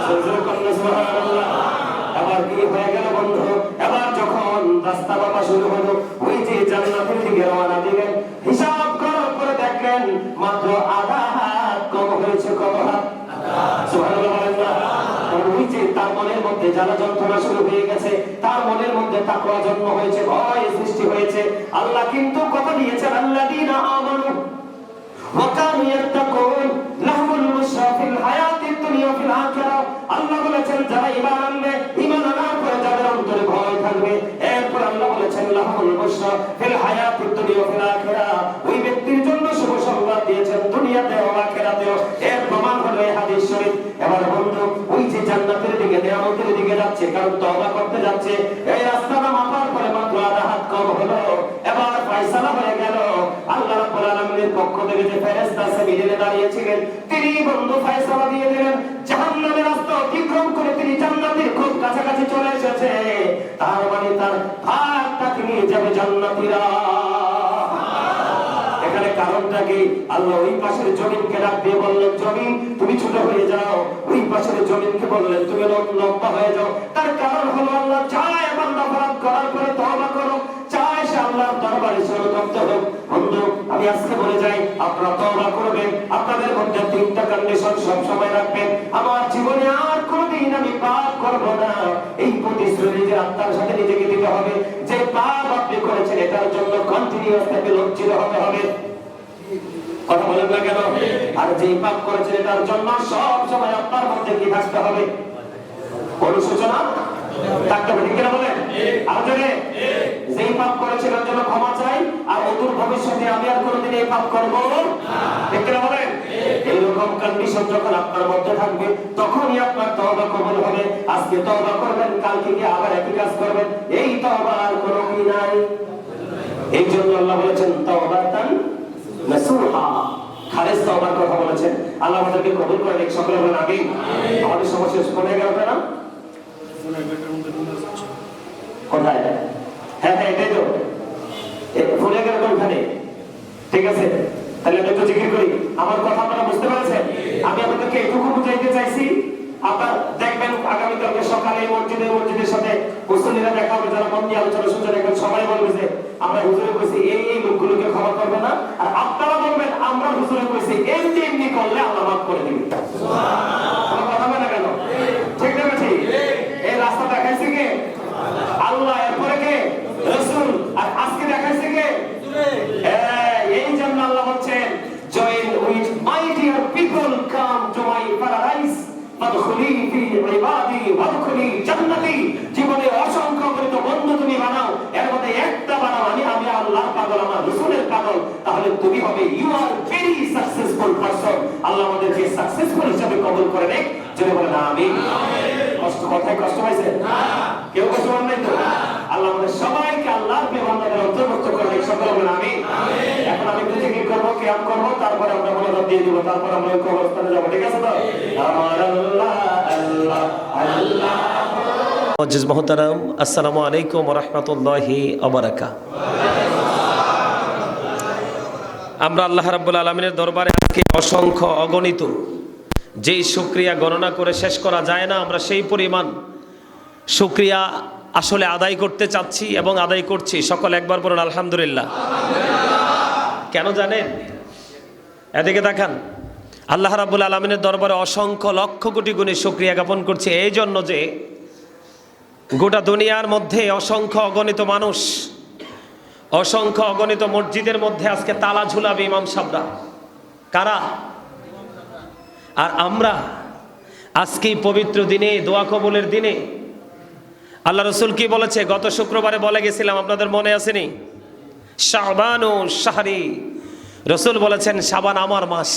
সুবহানাল্লাহ। এবার কি হয়ে গেল বন্ধু, এবার যখন রাস্তা মাপা শুরু হলো, ওই যে জান্নাতের দিকে রওনা দিলেন, হিসাব করার পরে দেখলেন মাত্র আধা হাত কম হয়েছে। কত হাত? সুবহানাল্লাহ। ওই যে তার মনের মধ্যে জ্বালা যন্ত্রণা শুরু হয়ে গেছে, তার মনের মধ্যে তাকওয়া জন্ম হয়েছে, ভয় সৃষ্টি হয়েছে। আল্লাহ কিন্তু কথা দিয়েছেন, আল্লাযীনা আমানু ওয়া কানু ইয়াত্তাকুন লাহুমুল বুশরা ফিল হায়াতিদ দুনিয়া ওয়া ফিল আখিরাহ। আল্লাহ বলেছেন যারা ঈমান আনবে, ঈমান আনার পরে যাদের অন্তরে ভয় থাকবে, এরপর আল্লাহ বলেছেন লাহুমুল বুশরা ফিল হায়াতিদ দুনিয়া ওয়া ফিল আখিরাহ, ওই ব্যক্তির জন্য শুভ সংবাদ দিয়েছেন দুনিয়াতেও আখিরাতেও। এর প্রমাণ হলো এই হাদিস শরীফ। এবার বন্ধু ওই যে জান্নাতের দিকে, নিয়ামতের দিকে যাচ্ছে, কারণ তওবা করতে যাচ্ছে, এই রাস্তাটা মাপার পরে মাত্র আধা হাত কম হলো। এবার ফয়সালা হয়ে গেল। আল্লাহ রাব্বুল আলামিনের পক্ষ থেকে যে ফেরেশতা আছে মিডিলে দাঁড়িয়েছিলেন, তিনি বন্ধু ফয়সালা দিয়ে দিলেন। জাহান্নামের রাস্তা অতিক্রম করে তিনি জান্নাতের খুব কাছাকাছি চলে এসেছে। তার মানে তার ভাগটাকে নিয়ে যাবে জান্নাতীরা। এখানে কারণটা কি? আল্লাহ ওই পাশের জমিনকে ডাক দিয়ে বললেন, জমিন তুমি ছোট হয়ে যাও। ওই পাশের জমিনকে বললেন, তুমি লম্বা হয়ে যাও। তার কারণ হলো আল্লাহ চায় বান্দা অপরাধ করার পরে তওবা করো, চায় সে আল্লাহর দরবারে শরণাগত হোক। বন্ধু, আমি আজকে বলে যাই, আপনারা তওবা করবেন, আপনাদের মধ্যে 3টা কন্ডিশন সব সময় রাখবেন। আমার জীবনে আর কোনদিন আমি পাপ করব না, এই প্রতিশ্রুতি নিজের আত্মার সাথে নিজেকে দিতে হবে। যে পাপ আপনি করেছেন এটার জন্য কন্টিনিউয়াস থেকে লজ্জিত হতে হবে। কথা বলেন না কেন? আর যে পাপ করেছেন এটার জন্য সব সময় আপনার মধ্যে কি থাকতে হবে? অনুশোচনা থাকতে হবে। ঠিক কিনা বলেন? আর যেই পাপ করেছেন এর জন্য ক্ষমা চাই, আর অদূর ভবিষ্যতে আমি আর কোনোদিন এই পাপ করব না। ঠিক কিনা বলেন? এইরকম কন্ডিশন যখন আপনার মধ্যে থাকবে তখনই আপনার তওবা কবুল হবে। আজকে তওবা করবেন, কালকে গিয়ে আবার একই কাজ করবেন, এই তওবার কোনো কি নাই। এই জন্য আল্লাহ বলেছেন তাওবাতান নাসুহা, খালেস তওবার কথা বলেছেন। আল্লাহ আমাদেরকে কবুল করেন, এক সকলে বলেন আমিন। আমাদের সময় শেষ করে গেল না? কোথায়? হ্যাঁ হ্যাঁ, এটাই তো ভুলে গেল ওখানে। ঠিক আছে, তাহলে আমি একটু জিজ্ঞেস করি, আমার কথা আপনারা বুঝতে পেরেছেন? আমি আপনাদেরকে এটুকু বুঝাইতে চাইছি, আপনার দেখবেন আগামীকালকে সকালে মসজিদের সাথে মুসল্লিরা দেখা হবে, যারা মন দিয়ে আলোচনা শুনছেন, দেখবেন সবাই বলবে যে আমরা হুজুরে কইছি এই লোকগুলোকে ক্ষমা করবে না, আর আপনারা বলবেন আমরা হুজুরে কইছি এমনি করলে আল্লাহ মাফ করে দিবে। সুবহানাল্লাহ। কথা বলে কেন? ঠিক না ঠিক? এই রাস্তা দেখাইছে কে? আল্লাহ। এরপরে কে? রাসূল। আর আজকে দেখাইছে কে? এই জন্য আল্লাহ বলছেন, join with my dear people, come to my paradise, ফাদখুলি ফি ইবাদি ওয়াদখুলি জান্নাতি। জীবনে অসংখ্য অগণিত বন্ধু তুমি বানাও, এর মধ্যে একটা বানাও আমি আল্লাহর পাগল, আমার রাসূলের পাগল, তাহলে তুমি হবে you are very successful person. Allah আমাদেরকে সাকসেসফুল হিসেবে কবুল করে নেক। জোরে বলেন আমিন। কষ্ট কথায় কষ্ট পাইছে না? কেউ কষ্ট পান নাই তো? আল্লাহ আমাদের সবাইকে আল্লাহর পেয়ারাদের অন্তর্ভুক্ত করে নেক। সকলে বলেন আমিন। এখন আমি জিকির করব, কিয়াম করব, তারপরে আমরা মোনাজাত দিয়ে দিব, তারপর আমরা ওই কবরস্থানে যাব। ঠিক আছে তো? আমার আল্লাহ আল্লাহ আল্লাহ। মুআজ্জিজ মুহতারাম, আসসালামু আলাইকুম ওয়া রাহমাতুল্লাহি ওয়া বারাকাতুহু। আমরা আল্লাহ রাব্বুল আলামিনের দরবারে আজকে অসংখ্য অগণিত, যেই শুকরিয়া গণনা করে শেষ করা যায় না, আমরা সেই পরিমাণ শুকরিয়া আসলে আদায় করতে চাচ্ছি এবং আদায় করছি। সকল একবার বলুন আলহামদুলিল্লাহ। কেন জানেন? এদিকে দেখান। আল্লাহ রাব্বুল আলামিনের দরবারে অসংখ্য লক্ষ কোটি গুণে শুকরিয়া জ্ঞাপন করছি এই জন্য যে গোটা দুনিয়ার মধ্যে অসংখ্য অগণিত মানুষ, অসংখ্য অগণিত মসজিদের মধ্যে আজকে তালা ঝুলাবে ইমাম সাহেবরা। কারা? আর আমরা আজকেই পবিত্র দিনে, দোয়া কবুলের দিনে, আল্লাহ রাসূল কি বলেছে? গত শুক্রবারে বলে গেছিলাম, আপনাদের মনে আসেনি? শাবানু শাহরি, রাসূল বলেছেন শাবান আমার মাস।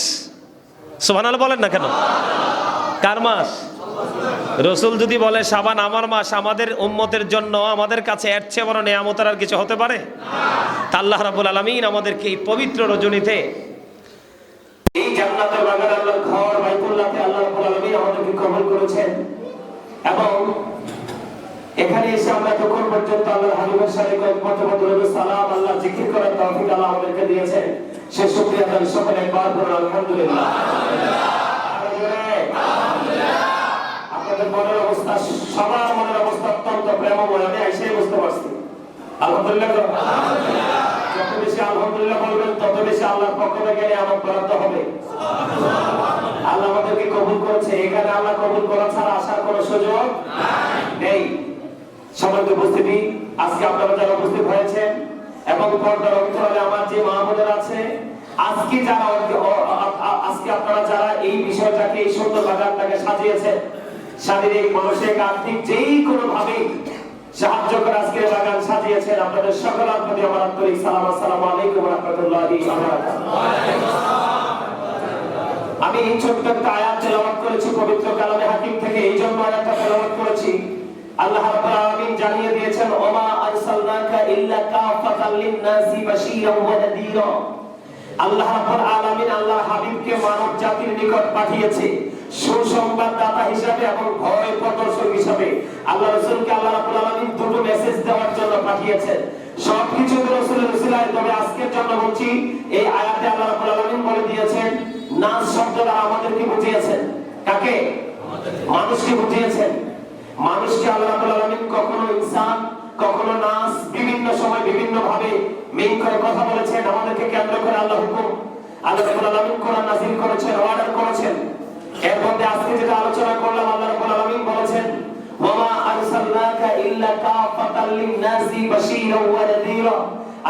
সুবহানাল্লাহ বলেন না কেন? কার মাস? রাসূল যদি বলে শাবান আমার মাস, আমাদের উম্মতের জন্য আমাদের কাছে এর চেয়ে বড় নিয়ামতের আর কিছু হতে পারে? তা আল্লাহ রাব্বুল আলামিন আমাদেরকে এই পবিত্র রজনীতে, এই জান্নাতের বাগান, আল্লাহর ঘর বাইতুল্লাহতে আল্লাহ রাব্বুল আলামিন আমাদেরকে কবুল করেছেন। এবং এখানে এসে আমরা তখন পর্যন্ত আল্লাহর হাবিবের সাথে কয়েকবার দরুদ সালাম, আল্লাহ জিকির করার তৌফিক আল্লাহ আমাদেরকে দিয়েছেন। সে শুকরিয়া আদায় সকলে একবার বলুন আলহামদুলিল্লাহ। আপনাদের মনের অবস্থা, সবার মনের অবস্থা অত্যন্ত প্রেমময়, আমি এসেই বুঝতে পারছি। আলহামদুলিল্লাহ। যত বেশি আলহামদুলিল্লাহ বলবেন তত বেশি আল্লাহর পক্ষ থেকে নিয়ামত বরাদ্দ হবে। আল্লাহ আমাদেরকে কবুল করেছে, এখানে আল্লাহ কবুল করা ছাড়া আসার কোনো সুযোগ নেই। সম্মানিত উপস্থিতি, আজকে আপনারা যারা উপস্থিত হয়েছেন এবং পর্দার অন্তরালে আমার যে মা বোনেরা আছে, আজকে আপনারা যারা এই বিষয়টাকে, এই সুন্দর বাগানটাকে সাজিয়েছেন, শারীরিক, মানসিক, আর্থিক যেই কোনো ভাবে সাহায্য করে আজকে বাগান সাজিয়েছেন, আপনাদের সকলের প্রতি আমার আন্তরিক সালাম। আসসালামু আলাইকুম ওয়া রাহমাতুল্লাহি ওয়া বারাকাতুহু। আমি এই ছোট্ট একটা আয়াত তেলাওয়াত করেছি পবিত্র কালামে হাকিম থেকে। এই জন্য আয়াতটা তেলাওয়াত করেছি। আল্লাহ রাব্বুল আলামিন জানিয়ে দিয়েছেন, ওমা আরসালনাকা ইল্লা কাফাতাল লিন-নাসি বাশীরান ওয়া নাযীরা। আল্লাহ রাব্বুল আলামিন আল্লাহর হাবিবকে মানব জাতির নিকট পাঠিয়েছে সুসংবাদদাতা হিসেবে এবং ভয় প্রদর্শক হিসেবে। আল্লাহ রাসূলকে আল্লাহ রাব্বুল আলামিন দুটো মেসেজ দেওয়ার জন্য পাঠিয়েছেন। সবকিছু রাসূলের উসিলায়। তবে আজকের জন্য বলছি, এই আয়াতে আল্লাহ রাব্বুল আলামিন বলে দিয়েছেন, নাস শব্দ দ্বারা আমাদেরকে বুঝিয়েছেন। কাকে? মানুষকে বুঝিয়েছেন। মানুষকে আল্লাহ রাব্বুল আলামিন কখনো ইনসান, কখনো নাস, বিভিন্ন সময় বিভিন্ন ভাবে মিন করে কথা বলেছেন। আমাদেরকে কেন্দ্র করে আল্লাহ হুকুম, আল্লাহ রাব্বুল আলামিন কোরআন নাযিল করেছেন, অর্ডার করেছেন। এর মধ্যে আজকে যেটা আলোচনা করলাম, আল্লাহ রাব্বুল আলামিন বলেছেন, ওয়ামা আরসালনাকা ইল্লা কাফাতাল লিন-নাসি বাশীরাও ওয়া নাযীরা।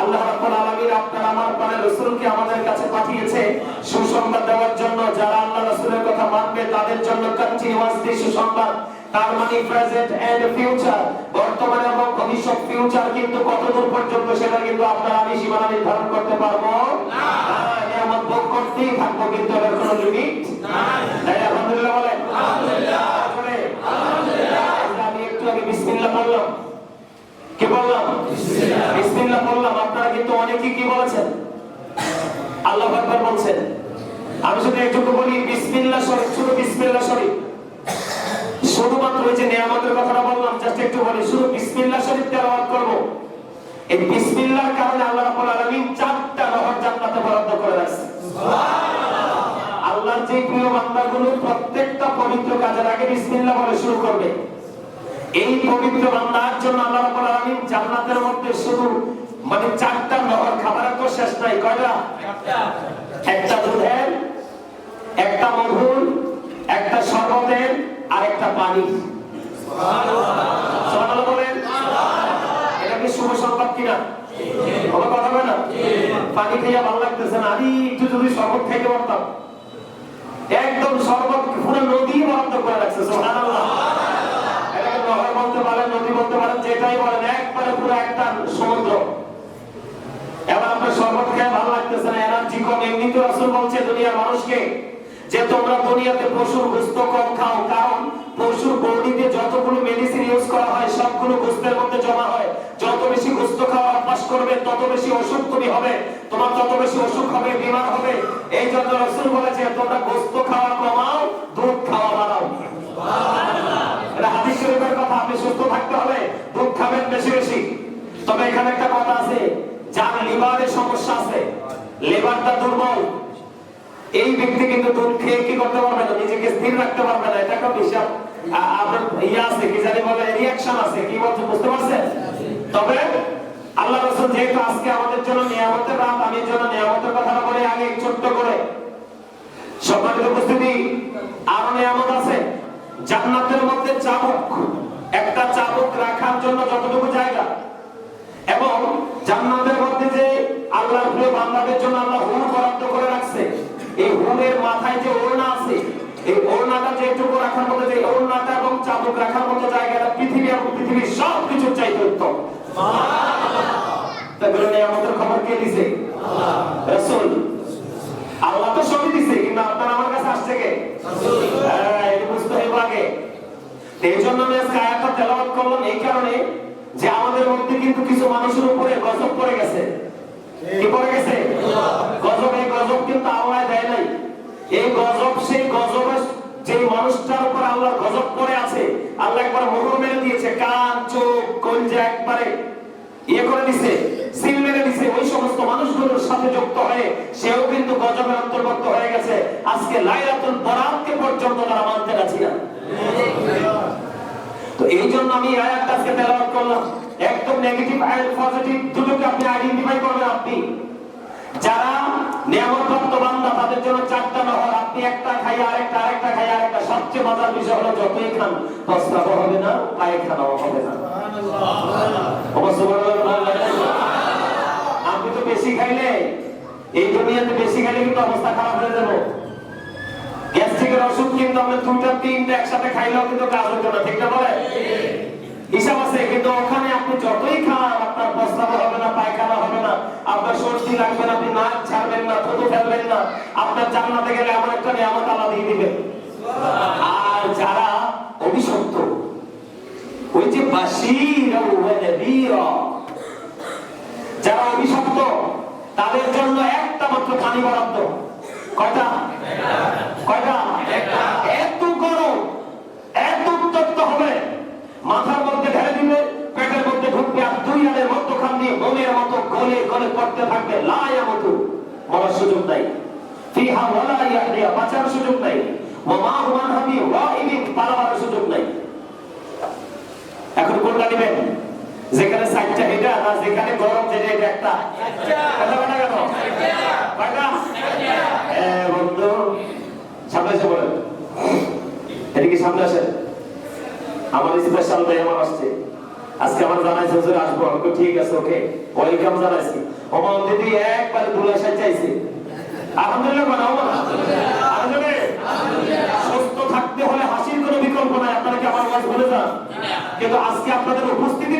আল্লাহ রাব্বুল আলামিন আপনার আমার প্রাণের রাসূলকে আমাদের কাছে পাঠিয়েছে সুসংবাদ দেওয়ার জন্য। যারা আল্লাহ রাসূলের কথা মানবে তাদের জন্য কন্টিনিউয়াসলি সুসংবাদ। তার মানে প্রেজেন্ট এন্ড ফিউচার, বর্তমান এবং ভবিষ্যৎ। ফিউচার কিন্তু কতদূর পর্যন্ত সেটা কিন্তু আপনারা আমি সীমানা নির্ধারণ করতে পারবো না। নিয়ামত ভোগ করতেই থাকবো, কিন্তু এর কোনো লিমিট নাই। আলহামদুলিল্লাহ বলেন আলহামদুলিল্লাহ। আলহামদুলিল্লাহ। আমি একটু আগে বিসমিল্লাহ বললাম। কি বললাম? বিসমিল্লাহ বললাম। আপনারা কিন্তু অনেকেই কি বলেছেন? আল্লাহু আকবার বলছেন। আমি শুধু একটু বলি, বিসমিল্লাহ শরীফ, শুধু বিসমিল্লাহ শরীফ, শুধুমাত্র ওই যে নিয়ামতের কথাটা বললাম, জাস্ট একটু বলি, শুধু বিসমিল্লাহ শরীফ তেলাওয়াত করব। এই বিসমিল্লাহর কারণে আল্লাহ রাব্বুল আলামিন 4টা নহর জান্নাতে বরাদ্দ করে রাখছে। সুবহানাল্লাহ। আল্লাহর যে প্রিয় বান্দাগুলো প্রত্যেকটা পবিত্র কাজের আগে বিসমিল্লাহ বলে শুরু করবে, এই পবিত্র বান্দার জন্য আল্লাহ রাব্বুল আলামিন জান্নাতের মধ্যে শুধু মানে 4টা নহর, খাবারের তো শেষ নাই। কয়টা? একটা দুধের, একটা মধুর, একটা শরবতের, আর একটা পানি। সুবহানাল্লাহ বলেন। এটা কি শুভ সংবাদ কিনা? কোনো কথা বলে না? পানি খেয়ে ভালো লাগতেছে না, আমি একটু যদি শরবত খাইতে পারতাম। একদম শরবত পুরো নদী বরাদ্দ করে রাখছে। সুবহানাল্লাহ। এটাকে নহর বলতে পারেন, নদী বলতে পারেন, যেটাই বলেন, একবারে পুরো একটা সমুদ্র। এবার আপনার শরবত খেয়ে ভালো লাগতেছে না, এনার্জি কম। এমনিতে রাসূল বলছে দুনিয়ার মানুষকে যে তোমরা দুনিয়াতে পশুর গোশত কম খাও, কারণ পশুর বডিতে যতগুলো মেডিসিন ইউজ করা হয় সবগুলো গোশতের মধ্যে জমা হয়। যত বেশি গোশত খাওয়া অভ্যাস করবে তত বেশি অসুখ তুমি হবে, তোমার তত বেশি অসুখ হবে, বিমার হবে। এই জন্য রাসূল বলেছে তোমরা গোশত খাওয়া কমাও, দুধ খাওয়া বাড়াও। সুবহানাল্লাহ। এটা হাদিস শরীফের কথা। আপনি সুস্থ থাকতে হলে দুধ খাবেন বেশি বেশি। তবে এখানে একটা কথা আছে, যার লিভারের সমস্যা আছে, লিভারটা দুর্বল, এই ব্যক্তি কিন্তু দুধ খেয়ে কি করতে পারবে না, নিজেকে স্থির রাখতে পারবে না। এটা একটা বিশাল আপনার ইয়া আছে, কি জানি বলে, রিঅ্যাকশন আছে। কি বলতে বুঝতে পারছেন? তবে আল্লাহ রাসূল যেহেতু আজকে আমাদের জন্য নিয়ামতের রাত, আমি এর জন্য নিয়ামতের কথাটা বলে আগে ছোট্ট করে। সম্মানিত উপস্থিতি, আরো নিয়ামত আছে জান্নাতের মধ্যে। চাবুক, একটা চাবুক রাখার জন্য যতটুকু জায়গা, এবং জান্নাতের মধ্যে যে আল্লাহর প্রিয় বান্দাদের জন্য আল্লাহ হুর বরাদ্দ করে রাখছে। এই হুরের মাথায় যে ওড়না আছে, এই ওড়নাটা যেটুকু রাখার মতো, যে ওড়নাটা এবং চাবুক রাখার মতো জায়গাটা পৃথিবী এবং পৃথিবীর সবকিছু চাইতে উত্তম। সুবহানাল্লাহ। তাহলে নিয়ামতের খবর কে দিছে? আল্লাহ, রাসূল। আল্লাহ তো সবই দিছে, কিন্তু আপনার আমার কাছে আসছে কে? রাসূল। হ্যাঁ, এটা বুঝতে হবে আগে। এই জন্য আমি আজকে আয়াতটা তেলাওয়াত করলাম এই কারণে যে আমাদের মধ্যে কিন্তু কিছু মানুষের উপরে গজব পড়ে গেছে। কি পড়ে গেছে? গজব। এই গজব কিন্তু আল্লাহ দেয় নাই। এই গজব সেই গজবের যে মানুষটার উপর আল্লাহর গজব পড়ে আছে, আল্লাহ একবার মোহর মেরে দিয়েছে, কান, চোখ, কলিজা একবারে ইয়ে করে দিছে, সিল মেরে দিছে। ওই সমস্ত মানুষগুলোর সাথে যুক্ত হয়ে সেও কিন্তু গজবের অন্তর্ভুক্ত হয়ে গেছে। আজকে লাইলাতুল বরাতকে পর্যন্ত তারা মানতে রাজি না। তো এই জন্য আমি আয়াতটা আজকে তেলাওয়াত করলাম। একদম নেগেটিভ আর পজিটিভ দুটোকে আপনি আইডেন্টিফাই করবেন। আপনি যারা নিয়ামতপ্রাপ্ত বান্দা তাদের জন্য 4টা নহর, আপনি একটা খাই আরেকটা, আরেকটা খাই আরেকটা। সবচেয়ে মজার বিষয় হলো যতই খান প্রস্রাবও হবে না, পায়খানাও হবে না। আপনি তো বেশি খাইলে, এই দুনিয়াতে বেশি খাইলে কিন্তু অবস্থা খারাপ হয়ে যাবে। গ্যাস্ট্রিকের ওষুধ কিন্তু আপনি 2টা 3টা একসাথে খাইলেও কিন্তু কাজ হতো না, ঠিক না বলে? হিসাব আছে। কিন্তু ওখানে আপনি যতই খান আপনার প্রস্রাব হবে না, পায়খানা হবে না, আপনার সর্দি লাগবে না, আপনি নাক ছাড়বেন না, থুতু ফেলবেন না। আপনার জান্নাতে গেলে এমন একটা নিয়ামত আল্লাহ দিয়ে দিবেন। আর যারা অভিশপ্ত, ওই যে বাশীরা ওয়া নাযীরা, যারা অভিশপ্ত তাদের জন্য একটা মাত্র পানি বরাদ্দ। কয়টা? কয়টা? এত গরম, এত উত্তপ্ত হবে, মাথার মধ্যে ঢেলে দিবে, পেটের মধ্যে ঢুকবে, আর 2 আনের মধ্যখান দিয়ে বমি ওয়ালা ইয়াহদিয়া, বাঁচার সুযোগ নাই। ওয়া মা হুমান হাবি ওয়াইবিন, পালাবার সুযোগ নাই। এখন কোনটা নেবেন? যেখানে সাইডটা এটা না যেখানে গরম যেটা এটা একটা? কথা বলা কেন? কয়টা? বন্ধু সামনে এসে বলেন, এদিকে সামনে আসেন। আমার স্পেশাল মেহমান আসছে আজকে, আমার জানাইছে হুজুর আসবো। আমি ঠিক আছে, ওকে, ওয়েলকাম জানাইছি। ওমা দিদি একবার দুলাশাই চাইছে। আলহামদুলিল্লাহ বলা ওমা, আলহামদুলিল্লাহ। সুস্থ থাকতে হলে হাসির কোনো বিকল্প নাই। আপনারা কি আমার ওয়াজ বলে যান? কিন্তু আজকে আপনাদের উপস্থিতি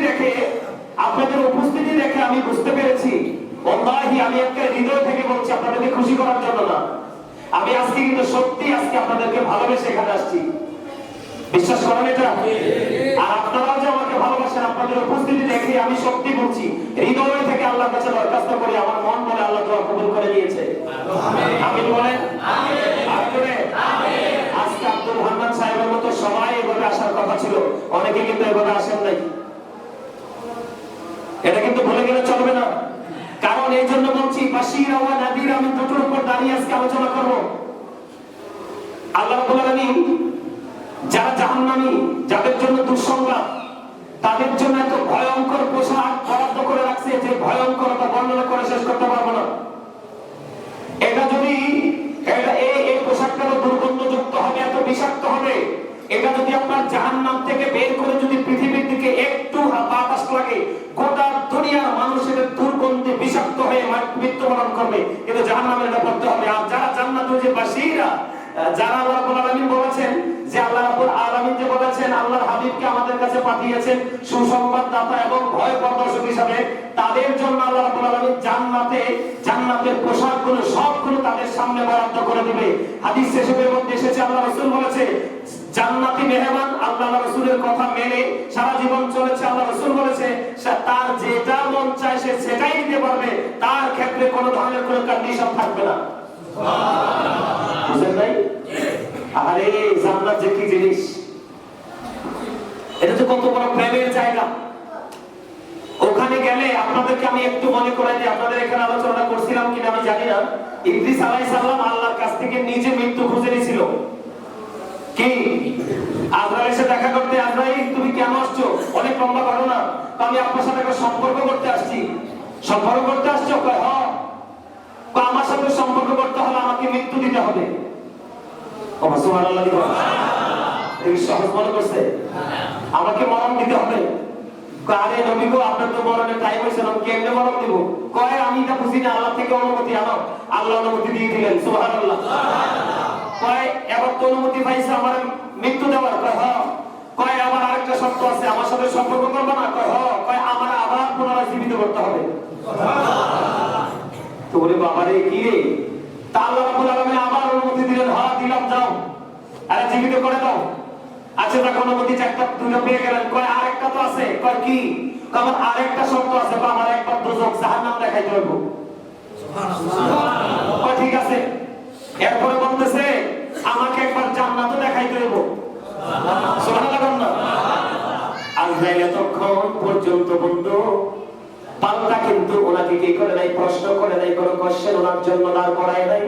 দেখে আমি বুঝতে পেরেছি, ওয়াল্লাহি আমি একটা হৃদয় থেকে বলছি, আপনাদেরকে খুশি করার জন্য না। আমি আজকে কিন্তু সত্যি আজকে আপনাদেরকে ভালোবেসে এখানে আসছি। বিশ্বাস করেন এটা? আর আপনারাও যে আমাকে ভালোবাসেন, আপনাদের উপস্থিতি দেখে আমি সত্যি বলছি, হৃদয় থেকে আল্লাহর কাছে দরখাস্ত করি, আমার মন বলে আল্লাহ দোয়া কবুল করে নিয়েছে। আমিন বলেন। আজকে আব্দুল হান্নান সাহেবের মতো সবাই এভাবে আসার কথা ছিল, অনেকে কিন্তু এভাবে আসেন নাই। এটা কিন্তু ভুলে গেলে চলবে না। কারণ এই জন্য বলছি, বাশীরা ওয়া নাযীরা, আমি দুটোর উপর দাঁড়িয়ে আজকে আলোচনা করব। আল্লাহ রাব্বুল আলামিন যারা জাহান্নামী, যাদের জন্য দুঃসংবাদ, তাদের জন্য এত ভয়ঙ্কর পোশাক বরাদ্দ করে রাখছে যে ভয়ঙ্করতা বর্ণনা করে শেষ করতে পারবো না। এটা যদি এই পোশাকটা দুর্গন্ধযুক্ত হবে, এত বিষাক্ত হবে, এটা যদি আপনার জাহান্নাম থেকে বের করে যদি পৃথিবীর দিকে একটু বাতাস লাগে, গোটা দুনিয়ার মানুষের দুর্গন্ধে বিষাক্ত হয়ে মৃত্যুবরণ করবে। কিন্তু জাহান্নামের এটা করতে হবে। আর যারা জান্নাতের যে বাসীরা, যারা আল্লাহ রাব্বুল আলামিন বলেছেন যে আল্লাহ রাব্বুল আলামিন যে বলেছেন আল্লাহর হাবিবকে আমাদের কাছে পাঠিয়েছেন সুসংবাদদাতা এবং ভয় প্রদর্শক হিসাবে, তাদের জন্য আল্লাহ রাব্বুল আলামিন জান্নাতের পোশাকগুলো সবগুলো তাদের সামনে বরাদ্দ করে দিবে। হাদিস শরীফের মধ্যে এসেছে, আল্লাহ রাসূল বলেছে জান্নাতি মেহমান আল্লাহ রাসূলের কথা মেনে সারা জীবন চলেছে। আল্লাহ রাসূল বলেছে তার যেটা মন চায় সে সেটাই দিতে পারবে, তার ক্ষেত্রে কোনো ধরনের কোনো কন্ডিশন থাকবে না। বুঝলেন ভাই? আরে জান্নাত যে কি জিনিস, এটা তো কত বড় প্রেমের জায়গা। ওখানে গেলে আপনাদেরকে আমি একটু মনে করাই দিই, আপনাদের এখানে আলোচনা করছিলাম কিনা আমি জানি না, ইদ্রিস আলাইহিস সালাম আল্লাহর কাছ থেকে নিজে মৃত্যু খুঁজে নিয়েছিল। কি আজরাইল এসে দেখা করতে, আজরাইল তুমি কেন আসছো? অনেক লম্বা ঘটনা। আমি আপনার সাথে একটা সম্পর্ক করতে আসছি। সম্পর্ক করতে আসছো? কয় হ্যাঁ। আমার সাথে সম্পর্ক করতে হলে আমাকে মৃত্যু দিতে হবে। সুবহানাল্লাহ। এই সহজ মনে করছে আমাকে মরণ দিতে হবে। আরে নবী গো, আপনার তো মরণের টাইম হয়েছে, আমি কেমনে মরণ দিব? কয় আমি এটা বুঝি না, আল্লাহ থেকে অনুমতি আনো। আল্লাহ অনুমতি দিয়ে দিলেন। সুবহানাল্লাহ। কয় এবার তো অনুমতি পাইছে আমার মৃত্যু দেওয়ার? কয় হ্যাঁ। কয় আবার আরেকটা শর্ত আছে, আমার সাথে সম্পর্ক করবে না? কয় হ্যাঁ। কয় আমার আবার পুনরায় জীবিত করতে হবে। তো ওরে বাবারে কি রে, তা আল্লাহ রাব্বুল আলামিন আবার অনুমতি দিলেন। হ্যাঁ দিলাম, যাও, আরে জীবিত করে দাও। আচ্ছা দেখো অনুমতি একটা দুটো পেয়ে গেলেন। কয় আরেকটা তো আছে। কয় কি? আমার আরেকটা শর্ত আছে, আমার একবার দোজখ জাহান্নাম দেখাইতে হইব। সুবহানাল্লাহ। কয় ঠিক আছে। এরপরে বলতেছে আমাকে একবার জান্নাতও দেখাইতে হইব। সুবহানাল্লাহ। আজরাইল এতক্ষণ পর্যন্ত বন্ধু পাল্টা কিন্তু ওনাকে কি করে নাই, প্রশ্ন করে নাই, কোনো কোশ্চেন ওনার জন্য দাঁড় করায় নাই,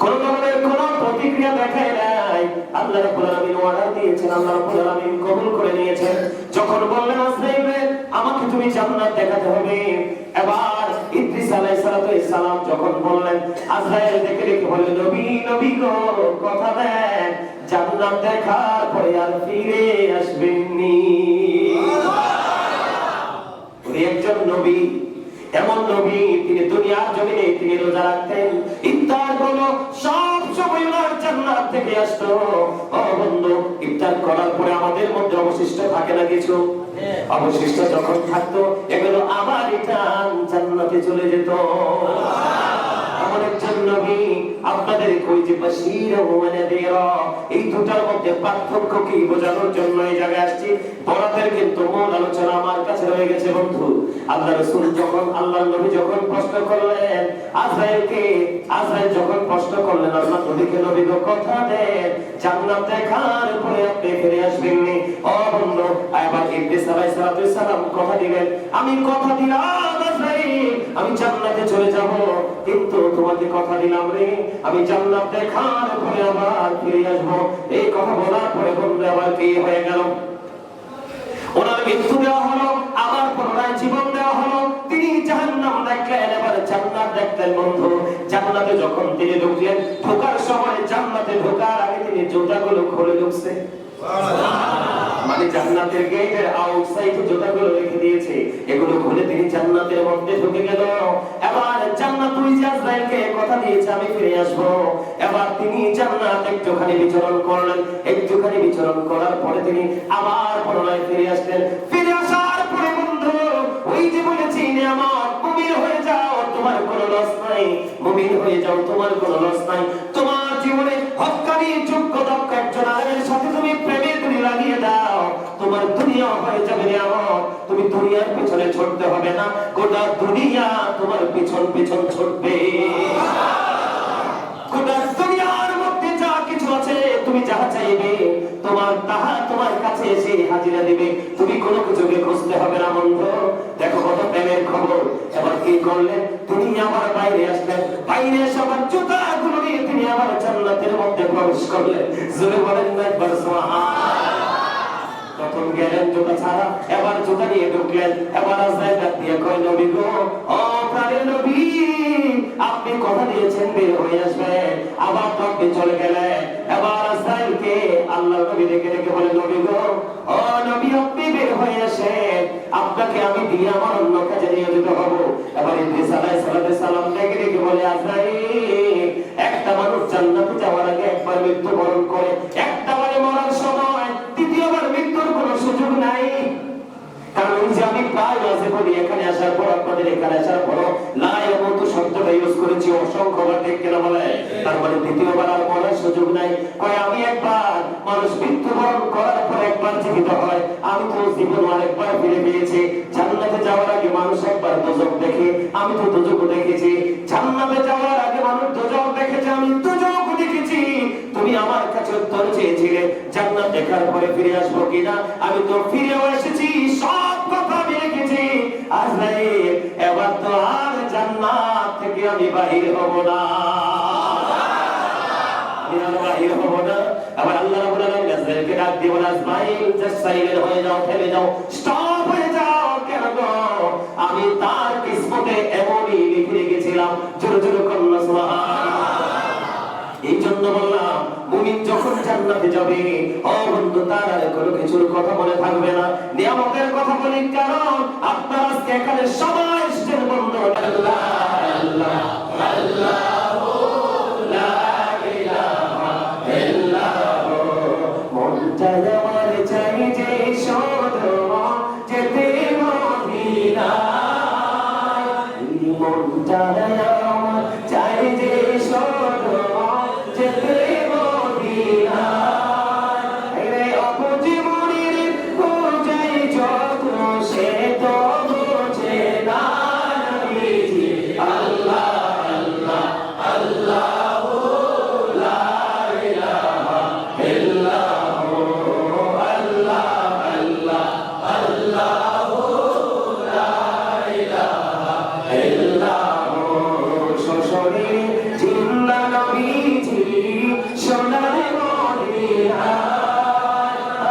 কোন ধরনের কোন প্রতিক্রিয়া দেখায় নাই। আল্লাহ রাব্বুল আলামিন অর্ডার দিয়েছেন, আল্লাহ রাব্বুল আলামিন কবুল করে নিয়েছেন। যখন বললেন আজরাইল আমাকে তুমি জান্নাত দেখাতে হবে, এবার ইদ্রিস আলাইহিস সালাম যখন বললেন, আজরাইল দেখে দেখে বললেন নবী গো, কথা দেন জান্নাত দেখার পরে আর ফিরে আসবেননি। উনি একজন নবী, এমন নবী, তিনি দুনিয়ার জমিনে তিনি রোজা রাখতেন, ইফতার হলো সব সময় ওনার জান্নাত থেকে আসতো। ও বন্ধু, ইফতার করার পরে আমাদের মধ্যে অবশিষ্ট থাকে না কিছু? অবশিষ্ট যখন থাকতো এগুলো আবার রিটার্ন জান্নাতে চলে যেত। এমন একজন নবী। আপনাদের কই যে বাশীর ওয়া নাযীর, এই দুটার মধ্যে পার্থক্য কি বোঝানোর জন্য এই জায়গায় আসছি। বরাতের কিন্তু মূল আলোচনা আমার কাছে রয়ে গেছে বন্ধু। আল্লাহ রাসূল যখন, আল্লাহর নবী যখন প্রশ্ন করলেন আজরাইলকে, আজরাইল যখন প্রশ্ন করলেন আল্লাহর নবীকে, নবী গো কথা দেন জান্নাত দেখার পরে আপনি ফিরে আসবেননি। ও বন্ধু, এবার ইবলিস আলাইহিস সালাম কথা দিলেন, আমি কথা দিলাম আজরাইল আমি জান্নাতে চলে যাব, কিন্তু তোমাকে কথা দিলাম রে আমি জান্নাত দেখার পরে আবার ফিরে আসবো। এই কথা বলার পরে বন্ধু আবার কি হয়ে গেল, ওনার মৃত্যু দেওয়া হলো, আবার পুনরায় জীবন দেওয়া হলো। তিনি জাহান্নাম দেখলেন, এবার জান্নাত দেখলেন। বন্ধু জান্নাতে যখন তিনি ঢুকলেন, ঢোকার সময় জান্নাতে ঢোকার আগে তিনি জুতাগুলো খুলে ঢুকছে। মানে জান্নাতের গেটের আউটসাইডে জুতাগুলো রেখে দিয়েছে, এগুলো খুলে তিনি জান্নাতের মধ্যে ঢুকে গেল। এবার জান্নাত ওই যে আজরাইলকে কথা দিয়েছে আমি ফিরে আসবো, এবার তিনি জান্নাত একটুখানি বিচরণ করলেন। একটুখানি বিচরণ করার পরে তিনি আবার পুনরায় ফিরে আসলেন। ফিরে আসার পরে বন্ধু ওই যে বলেছি নিয়ামত, মুমিন হয়ে যাও তোমার কোনো লস নাই, মুমিন হয়ে যাও তোমার কোনো লস নাই। তোমার জীবনে হক্কানি যোগ্য দক্ষ একজন আলেমের সাথে তুমি প্রেমের দড়ি লাগিয়ে দাও, তোমার দুনিয়া হয়ে যাবে নিয়ামত। তুমি দুনিয়ার পিছনে ছুটতে হবে না, গোটা দুনিয়া তোমার পিছন পিছন ছুটবে। গোটা দুনিয়ার মধ্যে যা কিছু আছে তুমি যাহা চাইবে তোমার তাহা তোমার কাছে এসে হাজিরা দিবে, তুমি কোনো কিছুকে খুঁজতে হবে না। বন্ধু দেখো কত প্রেমের খবর। এবার কি করলেন, তিনি আবার বাইরে আসলেন, বাইরে এসে আবার জুতাগুলো নিয়ে তিনি আবার জান্নাতের মধ্যে প্রবেশ করলেন। জোরে বলেন না একবার সুবহানাল্লাহ। প্রথম গেলেন জুতা ছাড়া, এবার জুতা নিয়ে ঢুকলেন। এবার আজরাইল ডাক দিয়ে কয়, নবী গো, ও প্রাণের নবী, আপনি কথা দিয়েছেন বের হয়ে আসবেন, আবার তো আপনি চলে গেলেন। এবার আজরাইলকে আল্লাহর নবী ডেকে ডেকে বলে, নবী গো, ও নবী, আপনি বের হয়ে আসেন, আপনাকে আমি দিয়ে আমার অন্য কাজে নিয়োজিত হব। এবার ইদ্রিস আলাইহিস সালাম ডেকে ডেকে বলে, আজরাইল, একটা মানুষ জান্নাতে যাওয়ার আগে একবার মৃত্যুবরণ করে, একটা বারে মরার সময় দ্বিতীয়বার মৃত্যুর কোনো সুযোগ নাই। কারণ যে আমি প্রায় মাঝে বলি, এখানে আসার পর আপনাদের এখানে আসার পর লা ইয়ামুতু শব্দটা ইউজ করেছি অসংখ্যবার, ঠিক কিনা বলে? তার মানে দ্বিতীয়বার আর মরার সুযোগ নাই। কয় আমি একবার, মানুষ মৃত্যুবরণ করার পর একবার জীবিত হয়, আমি তো জীবন আরেকবার ফিরে পেয়েছি। জান্নাতে যাওয়ার আগে মানুষ একবার দোজখ দেখে, আমি তো দোজখ দেখেছি। জান্নাতে যাওয়ার আগে মানুষ দোজখ দেখেছে, আমি দোজখ দেখেছি। তুমি আমার কাছে উত্তর চেয়েছিলে জান্নাত দেখার পরে ফিরে আসবো কিনা, আমি তো ফিরেও এসেছি, সব কথা আমি রেখেছি। আজরাইল, এবার তো আর জান্নাত থেকে আমি বাহির হব না, বাহির হব না। আবার আল্লাহ রাব্বুল আলামিন আজরাইলকে ডাক দিয়ে বলে, আজরাইল, জাস্ট সাইলেন্ট হয়ে যাও, থেমে যাও, স্টপ হয়ে যাও। কেন গো? আমি তার কিসমতে এমনই লিখে রেখেছিলাম। জোরে জোরে কন্যা সুবহানাল্লাহ। এই জন্য বললাম, মুমিন যখন জান্নাতে যাবে, ও বন্ধু, তার আর কোনো কিছুর কথা মনে থাকবে না, নিয়ামতের কথা বলি। কারণ আপনার আজকে এখানে সবাই এসেছেন বন্ধু, আল্লাহ আল্লাহ আল্লাহু লা ইলাহা ইল্লাহু, মনটা আমার চাই যে শুধু যেতে মদিনায়, মনটা আমার চাই যে শুধু যেতে মদিনায়, রে অপজীবনের পূজাই যত সে তো বোঝে না নবীজি। আল্লাহ আল্লাহ আল্লাহু লা ইলাহা ইল্লাহু, আল্লাহ আল্লাহ আল্লাহু লা ইলাহা ইল্লাহু। শশরী জিন্দা নবীজি সোনার মদিনায়,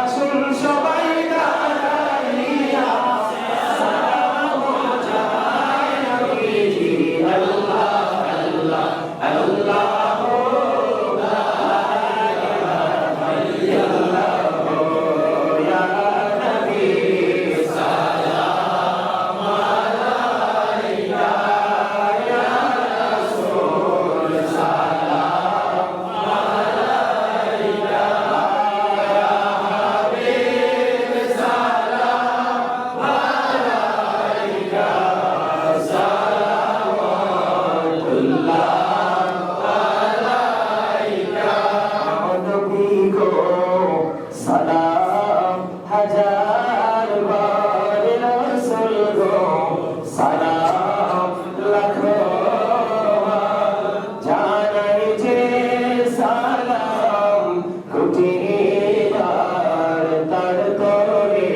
আসুন সবাই দাঁড়াইয়া সালাম জানাই নবীজি। আল্লাহ আল্লাহ আল্লাহু লা ইলাহা ইল্লাহু, ইয়া নবী সালাম আলাইকা, ইয়া রাসূল সালাম আলাইকা, ইয়া হাবিব সালাম আলাইকা, সালাওয়াতুল্লাহ আলাইকা। নবী গো সালাম হাজার বার, রাসূল গো সালাম লাখো বার, জানাই যে সালাম কোটি বার, তার তরে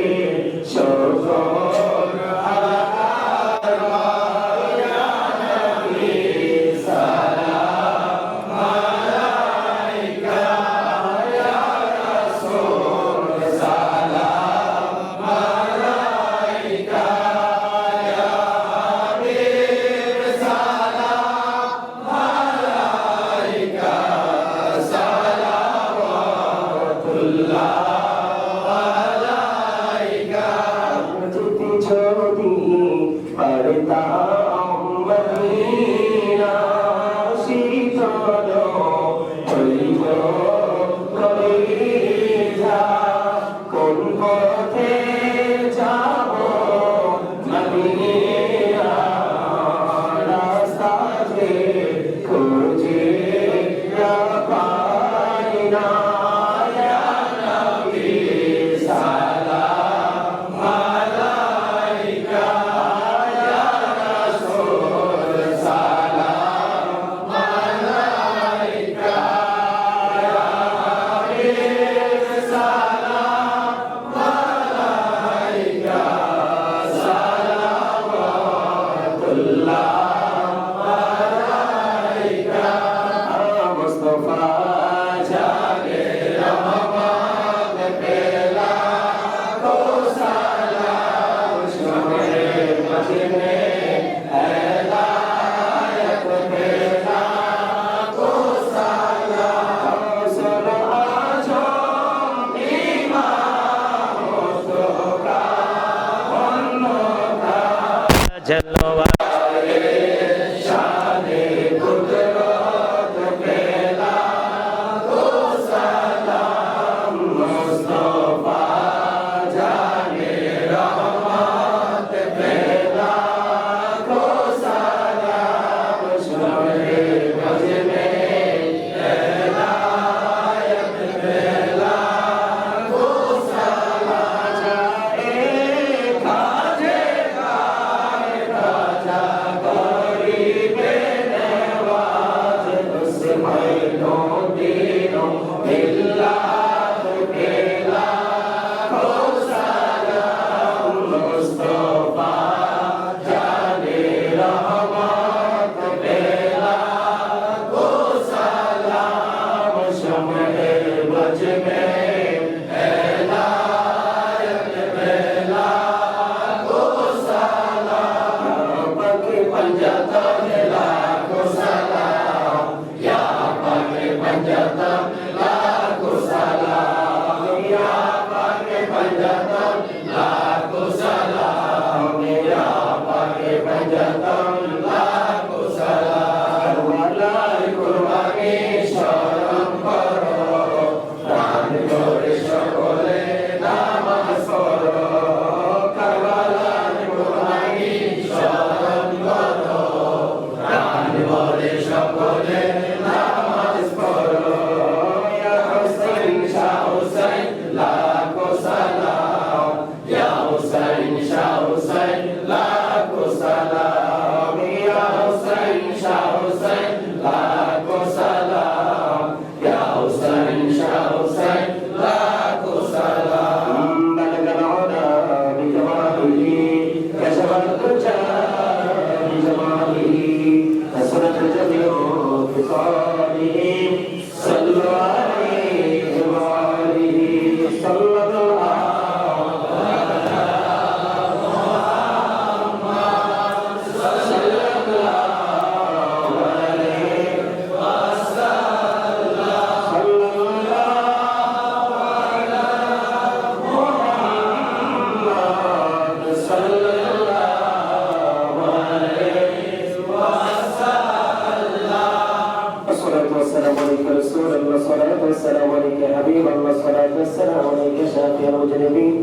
والسلام عليك يا حبيب الله الصلاة والسلام عليك يا شافي المذنبين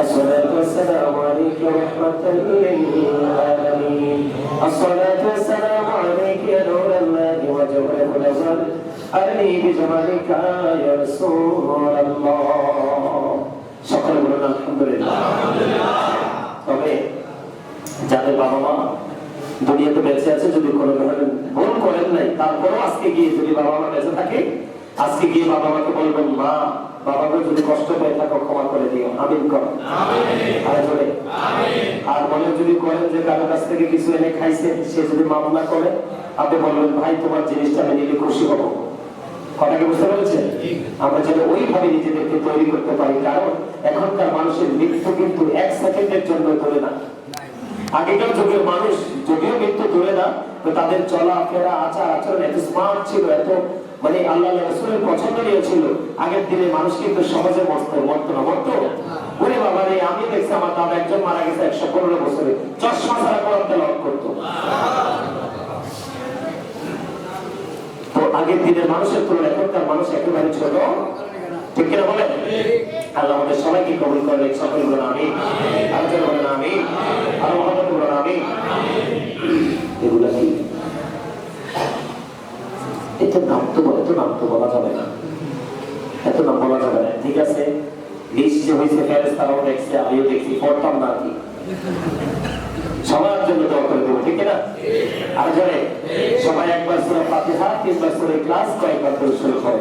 الصلاة والسلام عليك رحمة للعالمين الصلاة والسلام عليك يا نور الله وجوهر الأزل أرني بجمالك يا رسول الله সকলে বলুন আলহামদুলিল্লাহ তবে যাদের বাবা মা দুনিয়াতে বেঁচে আছে যদি কোনো ধরনের ভুল করেন নাই তারপরও আজকে গিয়ে যদি বাবা মা বেঁচে থাকে আজকে গিয়ে বাবা মাকে বলবেন মা বাবাকে যদি কষ্ট পেয়ে থাকো ক্ষমা করে দিও আমিন করো আর মনে যদি করেন যে কারো কাছ থেকে কিছু এনে খাইছে সে যদি মামলা করে আপনি বলবেন ভাই তোমার জিনিসটা আমি নিলে খুশি হবো কথাকে বুঝতে পেরেছেন আমরা যেন ওইভাবে নিজেদেরকে তৈরি করতে পারি কারণ এখনকার মানুষের মৃত্যু কিন্তু 1 সেকেন্ডের জন্য ধরে না আগেকার যুগের মানুষ যদিও মৃত্যু ধরে না তো তাদের চলাফেরা আচার আচরণ এত স্মার্ট ছিল এত মানে আল্লাহ রাসূলের পছন্দনীয় ছিল আগের দিনে মানুষ কিন্তু সহজে মরতো না ওরে বাবা রে আমি দেখছি আমার দাদা একজন মারা গেছে 115 বছরে চশমা ছাড়া কোরআন তেলাওয়াত করতো তো আগের দিনের মানুষের তুলনায় এখনকার মানুষ একেবারে ছোট ঠিক কিনা বলেন আল্লাহ আমাদের সবাইকে কবুল করেন সকল বলেন আমিন আল্লাহ বলেন আমিন আর মুহাম্মদ বলেন আমিন এগুলা কি এত নাম তো বলা যাবে না এত নাম বলা যাবে না ঠিক আছে লিস্ট যে হয়েছে ফেরেশতারাও দেখছে আমিও দেখছি পড়তাম না কি সবার জন্য দোয়া করে দেবো ঠিক না আর জানে সবাই একবার সূরা ফাতিহা 3 বার সূরা ইখলাস কয়েকবার করে শুরু করে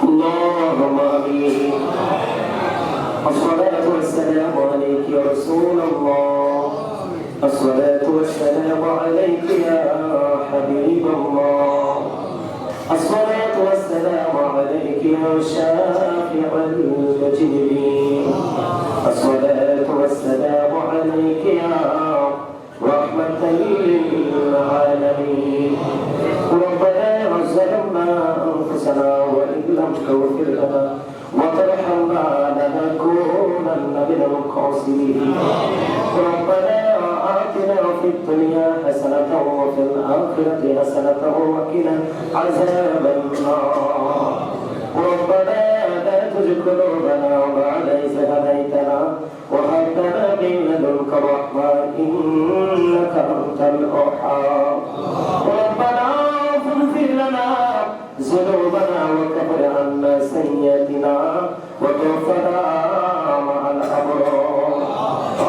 اللهم آمين الصلاة والسلام عليك يا رسول الله الصلاة والسلام عليك يا حبيب الله الصلاة والسلام عليك يا شافع المذنبين الصلاة والسلام عليك يا رحمة للعالمين ربنا ظلمنا أنفسنا وإن لم تغفر لنا وترحمنا لنكونن من الخاسرين ربنا آتنا في الدنيا حسنة وفي الآخرة حسنة وقنا عذاب النار ربنا لا تزغ قلوبنا بعد إذ هديتنا وهب لنا من لدنك رحمة إنك أنت الوهاب ربنا اغفر لنا ذنوبنا وكفر عنا سيئاتنا وتوفنا مع الأبرار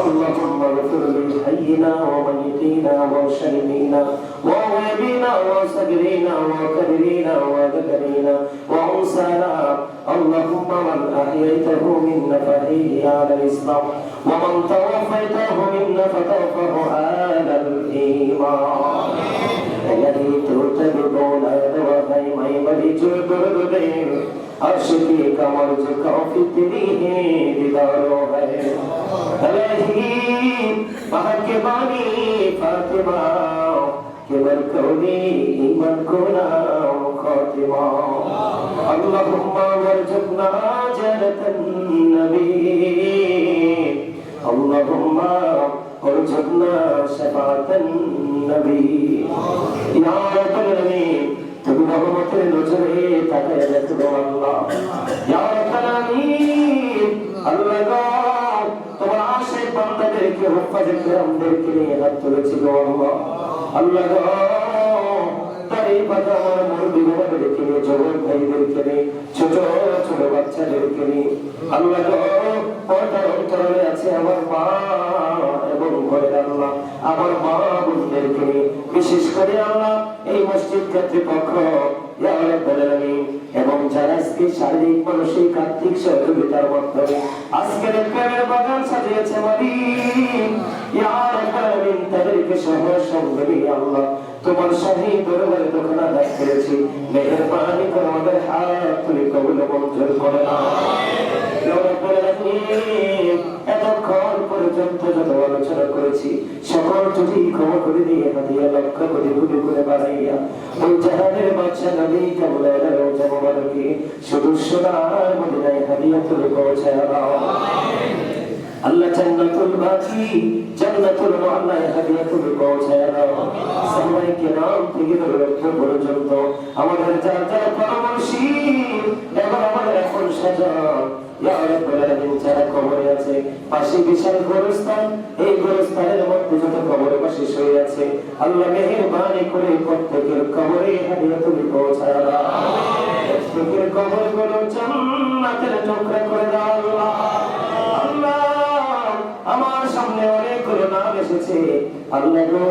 اللهم اغفر لحينا وميتنا وشهيدنا وغائبنا وصغيرنا وكبيرنا وذكرنا وأنثانا اللهم من أحييته منا فأحيه على الإسلام ومن توفيته منا فتوفه على الإيمان الذي ترتب الأرض وهي ميمرج الدردين أرشدي كمرجك في الدنيا بداره الهي محكماني فاطمة كبر كوني من كنا خاتمة اللهم وارزقنا جنة النبي اللهم وارزقنا شفاعة النبي يا رب العالمين তুমি রহমতের নজরে তাকায় দেখো আল্লাহ ইয়া রাব্বাল আলামিন আল্লাহ গো তোমার আশিক বান্দাদেরকে হেফাজত করমদেরকে নিয়ে হাত তুলেছি গো আল্লাহ আল্লাহ গো তাই বাবা আমার মুরব্বি বাবাদেরকে নিয়ে জওয়ান ভাইদেরকে নিয়ে ছোট ছোট বাচ্চাদেরকে নিয়ে আল্লাহ গো পর্দার অন্তরালে আছে আমার মা এবং ঘরের আল্লাহ আমার মা বোনদেরকে বিশেষ করে আল্লাহ এই মসজিদ কর্তৃপক্ষ এবং যারা আজকে শারীরিক মানসিক আর্থিক সহযোগিতার মাধ্যমে আজকের প্রেমের বাগান সাজিয়েছে তাদেরকে সহ সঙ্গে আল্লাহ তোমার সাথে দরবারে দোকান আদায় করেছি মেহেরবানি করে আমাদের হাত তুলে কবুল মঞ্জুর করে না এতক্ষণ পর্যন্ত যত আলোচনা করেছি সকল যদি ক্ষমা করে দিয়ে হাতিয়া লক্ষ কোটি কোটি করে বাড়াইয়া ওই জাহানের বাচ্চা নবী কামলার রোজা মোবারকে শুধু সোনার মদিনায় হাতিয়া তুলে পৌঁছায় দাও আল্লাহ জান্নাতুল বাকি জান্নাতুল মুআল্লায় হাদিয়া তুলে পৌঁছায় দাও সবাই কেরাম থেকে লক্ষ পর্যন্ত আমাদের যারা যারা পরামর্শী এবং আমাদের এখন সাজান ইয়া রাব্বুল আলামিন যারা কবরে আছে পাশে বিশাল গোরস্থান এই গোরস্থানের মধ্যে যত কবরে পাশে শুয়ে আছে আল্লাহ মেহেরবানি করে প্রত্যেকের কবরে হাদিয়া তুলে পৌঁছায় দাও প্রত্যেকের কবরগুলো জান্নাতের টুকরা করে দাও আল্লাহ আল্লাহ আমার সামনে অনেকগুলো নাম এসেছে আল্লাহ গো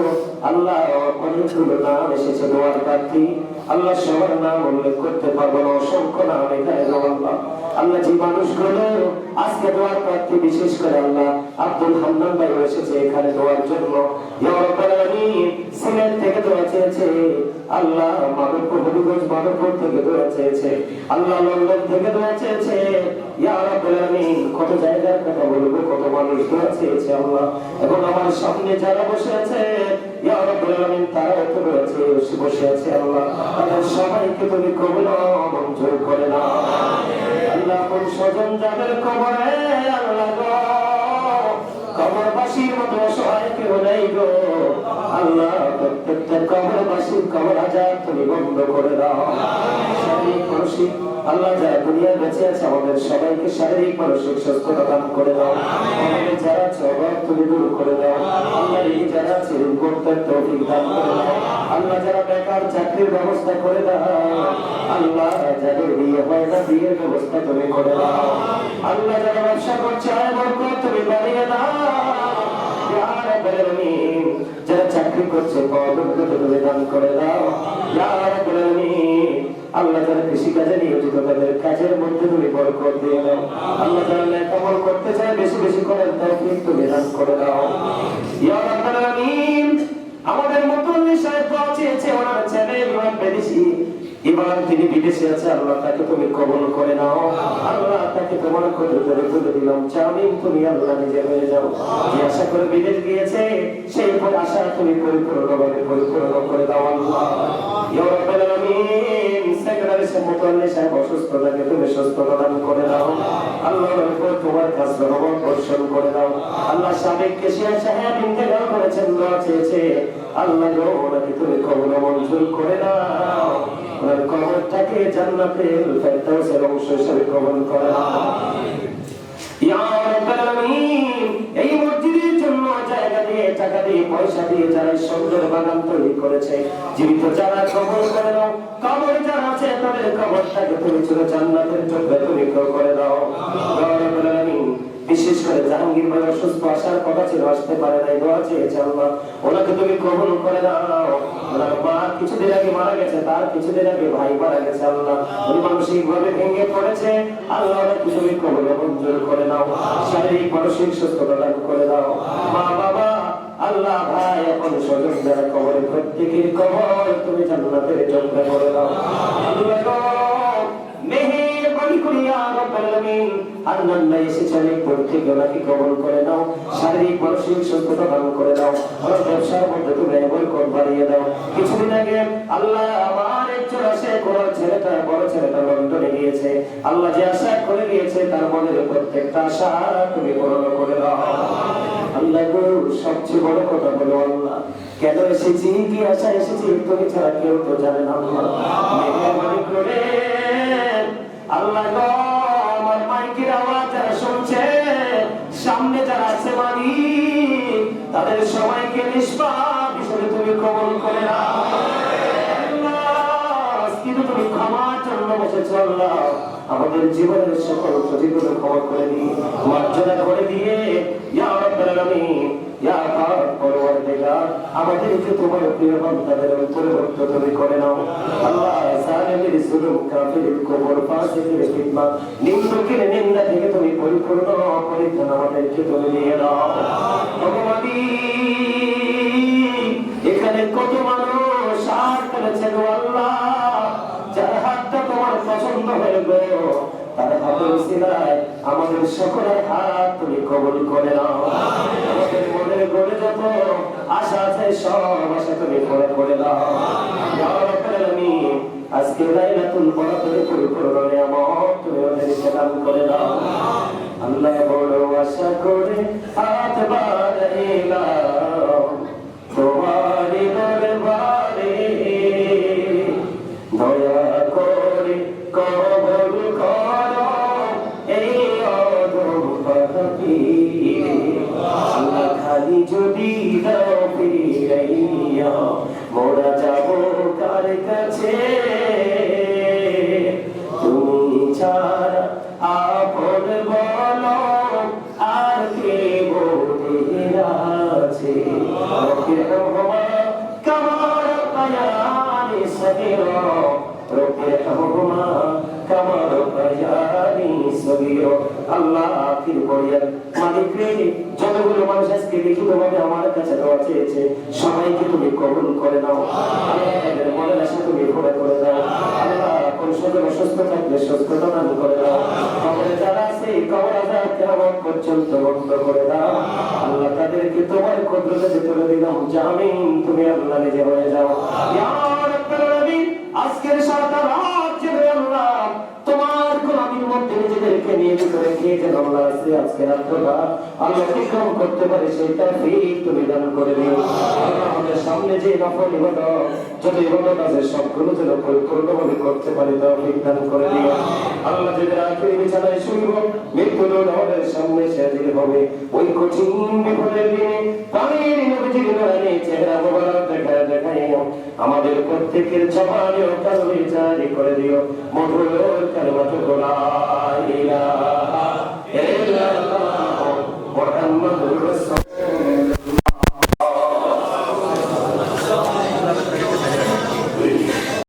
আল্লাহ অনেকগুলো নাম এসেছে দোয়ার প্রার্থী আল্লাহ সবার নাম উল্লেখ করতে পারবো না অসংখ্য নাম এখানে আল্লাহ আল্লাহ যে মানুষগুলো আজকে দোয়ার প্রার্থী বিশেষ করে আল্লাহ আব্দুল হান্নান ভাই এসেছে এখানে দোয়ার জন্য ইয়া রাব্বুল আলামিন সিলেট থেকে দোয়া চেয়েছে আল্লাহ মাধবপুর হবিগঞ্জ মাধবপুর থেকে দোয়া চেয়েছে আল্লাহ লন্ডন থেকে দোয়া চেয়েছে ইয়া রাব্বুল আলামিন কত জায়গার কথা বলবো কত মানুষ দোয়া চেয়েছে আল্লাহ এবং আমার সামনে যারা বসে আছে ইয়া রাব্বুল আলামিন তারাও তো বসে আছে আল্লাহ তাদের সবাইকে তুমি কবুল মঞ্জুর করে নাও আল্লাহ কোন স্বজন যাদের কবরে আল্লাহ গো কবরবাসীর মতো অসহায় কেউ নেই গো আল্লাহ প্রত্যেকটা কবরবাসীর কবর আযাব তুমি বন্ধ করে দাও শারীরিক মানসিক আল্লাহ যারা দুনিয়ায় বেঁচে আছে আমাদের সবাইকে শারীরিক মানসিক সুস্থতা দান করে দাও আমাদের যারা অভাব তুমি দূর করে দাও আল্লাহ এই যারা আছে ঋণ করতে তৌফিক দান করে দাও আল্লাহ যারা বেকার চাকরির ব্যবস্থা করে দাও আল্লাহ যাদের বিয়ে হয় না বিয়ের ব্যবস্থা তুমি করে দাও আল্লাহ যারা ব্যবসা করছে আয় বরকত তুমি বাড়িয়ে দাও ইয়া রাব্বুল আলামিন যারা চাকরি করছে পদোন্নতি তুমি দান করে দাও ইয়া রাব্বুল আলামিন আল্লাহ যারা কৃষি কাজে নিয়োজিত তাদের কাজের মধ্যে তুমি বরকত দিয়ে দাও আল্লাহ যারা নেকামল করতে চায় বেশি বেশি করার তৌফিক তুমি দান করে দাও ইয়া রাব্বুল আলামিন আমাদের মুতল্লি সাহেব দোয়া চেয়েছে ওনার ছেলে ইমাম বিদেশি এবার তিনি বিদেশে আছে আল্লাহ তাকে তুমি কবুল করে নাও আল্লাহ তাকে তোমার কদরে তুলে দিলাম চামি তুমি আল্লাহ নিজে হয়ে যাও যে আশা করে বিদেশ গিয়েছে সেই আশা তুমি পরিপূর্ণভাবে পরিপূর্ণ করে দাও আল্লাহ ইয়া রাব্বুল আলামিন সেক্রেটারি মুতল্লি সাহেব অসুস্থ থাকে তুমি সুস্থতা দান করে দাও আল্লাহর উপর তোমার কাছ রহমত বর্ষণ করে দাও আল্লাহ সাবেক কেশিয়া সাহেব ইন্তেকাল করেছেন দোয়া চেয়েছে আল্লাহ গো ওনাকে তুমি কবুল মঞ্জুর করে দাও ওনার কবরটাকে জান্নাতের ফেরদাউসের অংশ হিসেবে কবুল করে নাও ইয়া রাব্বুল আলামিন এই মসজিদের জন্য জায়গা দিয়ে টাকা দিয়ে পয়সা দিয়ে যারা সুন্দর বাগান তৈরি করেছে জীবিত যারা কবর করে দাও কবর যারা আছে তাদের কবরটাকে তুমি চলে জান্নাতের টুকরা তুমি করে দাও ইয়া রাব্বুল আলামিন বিশেষ করে জাহাঙ্গীর ভাই অসুস্থ আসার কথা ছিল আসতে পারে নাই দোয়া চেয়েছে আল্লাহ ওনাকে তুমি কবুল করে দাও ওনার মা কিছুদিন আগে মারা গেছে তার কিছুদিন আগে ভাই মারা গেছে আল্লাহ উনি মানসিক ভাবে ভেঙে পড়েছে আল্লাহ ওনাকে তুমি কবুল মঞ্জুর করে দাও শারীরিক মানসিক সুস্থতা দান করে দাও মা বাবা আল্লাহ ভাই এখন স্বজন যারা কবরে প্রত্যেকের কবর তুমি জান্নাতের টুকরা করে দাও আল্লাহ মেহেরবানি করে ইয়া রাব্বুল আলামিন আল্লাহ এসেছে প্রত্যেক ওনাকে কবুল করে নাও শারীরিক মানসিক সুস্থতা দান করে দাও ওর ব্যবসার মধ্যে তুমি বরকত বাড়িয়ে দাও কিছুদিন আগে আল্লাহ আমার একজন আসে কোন ছেলেটা বড় ছেলেটা লন্ডনে গিয়েছে আল্লাহ যে আশা করে গিয়েছে তার মনের প্রত্যেকটা আশা তুমি পূরণ করে দাও আল্লাহ গো সবচেয়ে বড় কথা হলো আল্লাহ কেন এসেছি কি আশা এসেছি তুমি ছাড়া কেউ তো জানে না আল্লাহ মেহেরবানি করে আল্লাহ গো আমার মাইকের আওয়াজ যারা শুনছে সামনে যারা আছে মালিক তাদের সবাইকে নিষ্পাপ হিসেবে তুমি কবুল করে নাও আল্লাহ কিন্তু তুমি ক্ষমার জন্য জন্য বসেছো আল্লাহ, আমাদের জীবনের সকল ত্রুটিগুলো ক্ষমা করে দিয়ে মার্জনা করে দিয়ে ইয়া রাব্বাল আলামিন ইয়া পরওয়ারদিগার আমাদেরকে তোমার প্রিয় বান্দাদের অন্তর্ভুক্ত তুমি করে নাও আল্লাহ। জালিমের জুলুম, কাফিরের কবর, ফাসিকের ফিতনা, নিন্দুকের নিন্দা থেকে তুমি পরিপূর্ণ পরিত্রাণ আমাদেরকে তুমি দিয়ে দাও ভগবান। এখানে কত মানুষ হাত করেছে গো আল্লাহ, যার হাতটা তোমার পছন্দ হয়ে গো, তার হাতের উসিলায় আমাদের সকলের হাত তুমি কবুল করে নাও। আমাদের মনের গড়ে যত আশা আছে সব আশা তুমি পুরো করে দাও ইয়া রাব্বাল আলামিন। আজকে লাইলাতুল বরাতের পরিপূর্ণ নিয়ামত তুমি আমাদেরকে দান করে দাও আল্লাহ। বড় আশা করে হাত বাড়াইলাম তোমারই দরবারে, দয়া করে কবুল করো এই অদম পাপীরে। আল্লাহ খালি যদি দাও ফিরাইয়া মোরা যাব কার কাছে, তুমি ছাড়া আপন বলো আর কে বলে আছে। রব্বিরহামহুমা কামা রাব্বায়ানি সগীরা, রব্বিরহামহুমা কামা রাব্বায়ানি সগীরা। আল্লাহ আখির বলিয়ান মালিক রে, যতগুলো মানুষ আজকে লিখিতভাবে আমার কাছে দোয়া চেয়েছে সবাইকে তুমি কবুল করে নাও আল্লাহ। তাদের মনের আশা তুমি পুরো করে দাও আল্লাহ। কোন সকল অসুস্থ থাকলে সুস্থতা দান করে দাও। কবরে যারা আছে কবর আযাব কিয়ামত পর্যন্ত বন্ধ করে দাও আল্লাহ। তাদেরকে তোমার কুদরতে তুলে দিলাম জামিন তুমি আল্লাহ নিজে হয়ে যাও ইয়া রাব্বাল আলামিন। আজকের সারাটা রাত জেগে আল্লাহ তোমার গোলামির মধ্যে নিজেদেরকে নিয়োজিত রেখে যেন আল্লাহ আজকে রাতটা আল্লাহ বিক্রম করতে পারে সেই তৌফিক তুমি দান করে দিও আল্লাহ। আমাদের সামনে যে নফল ইবাদত যত ইবাদত আছে সবগুলো যেন পরিপূর্ণভাবে করতে পারি তৌফিক দান করে দিও আল্লাহ। যেদিন আখির বিছানায় শুইব, মৃত্যুর আমাদের সামনে হাজির হবে, ওই কঠিন বিপদের দিনে পানির নবীজির নূরানি চেহারা মোবারক দেখাইও আমাদের প্রত্যেকের জবানে ও কলবে জারি করে দিও মধুর কালিমাতু লা ইলাহা ইল্লাল্লাহ মুহাম্মাদুর রাসূল।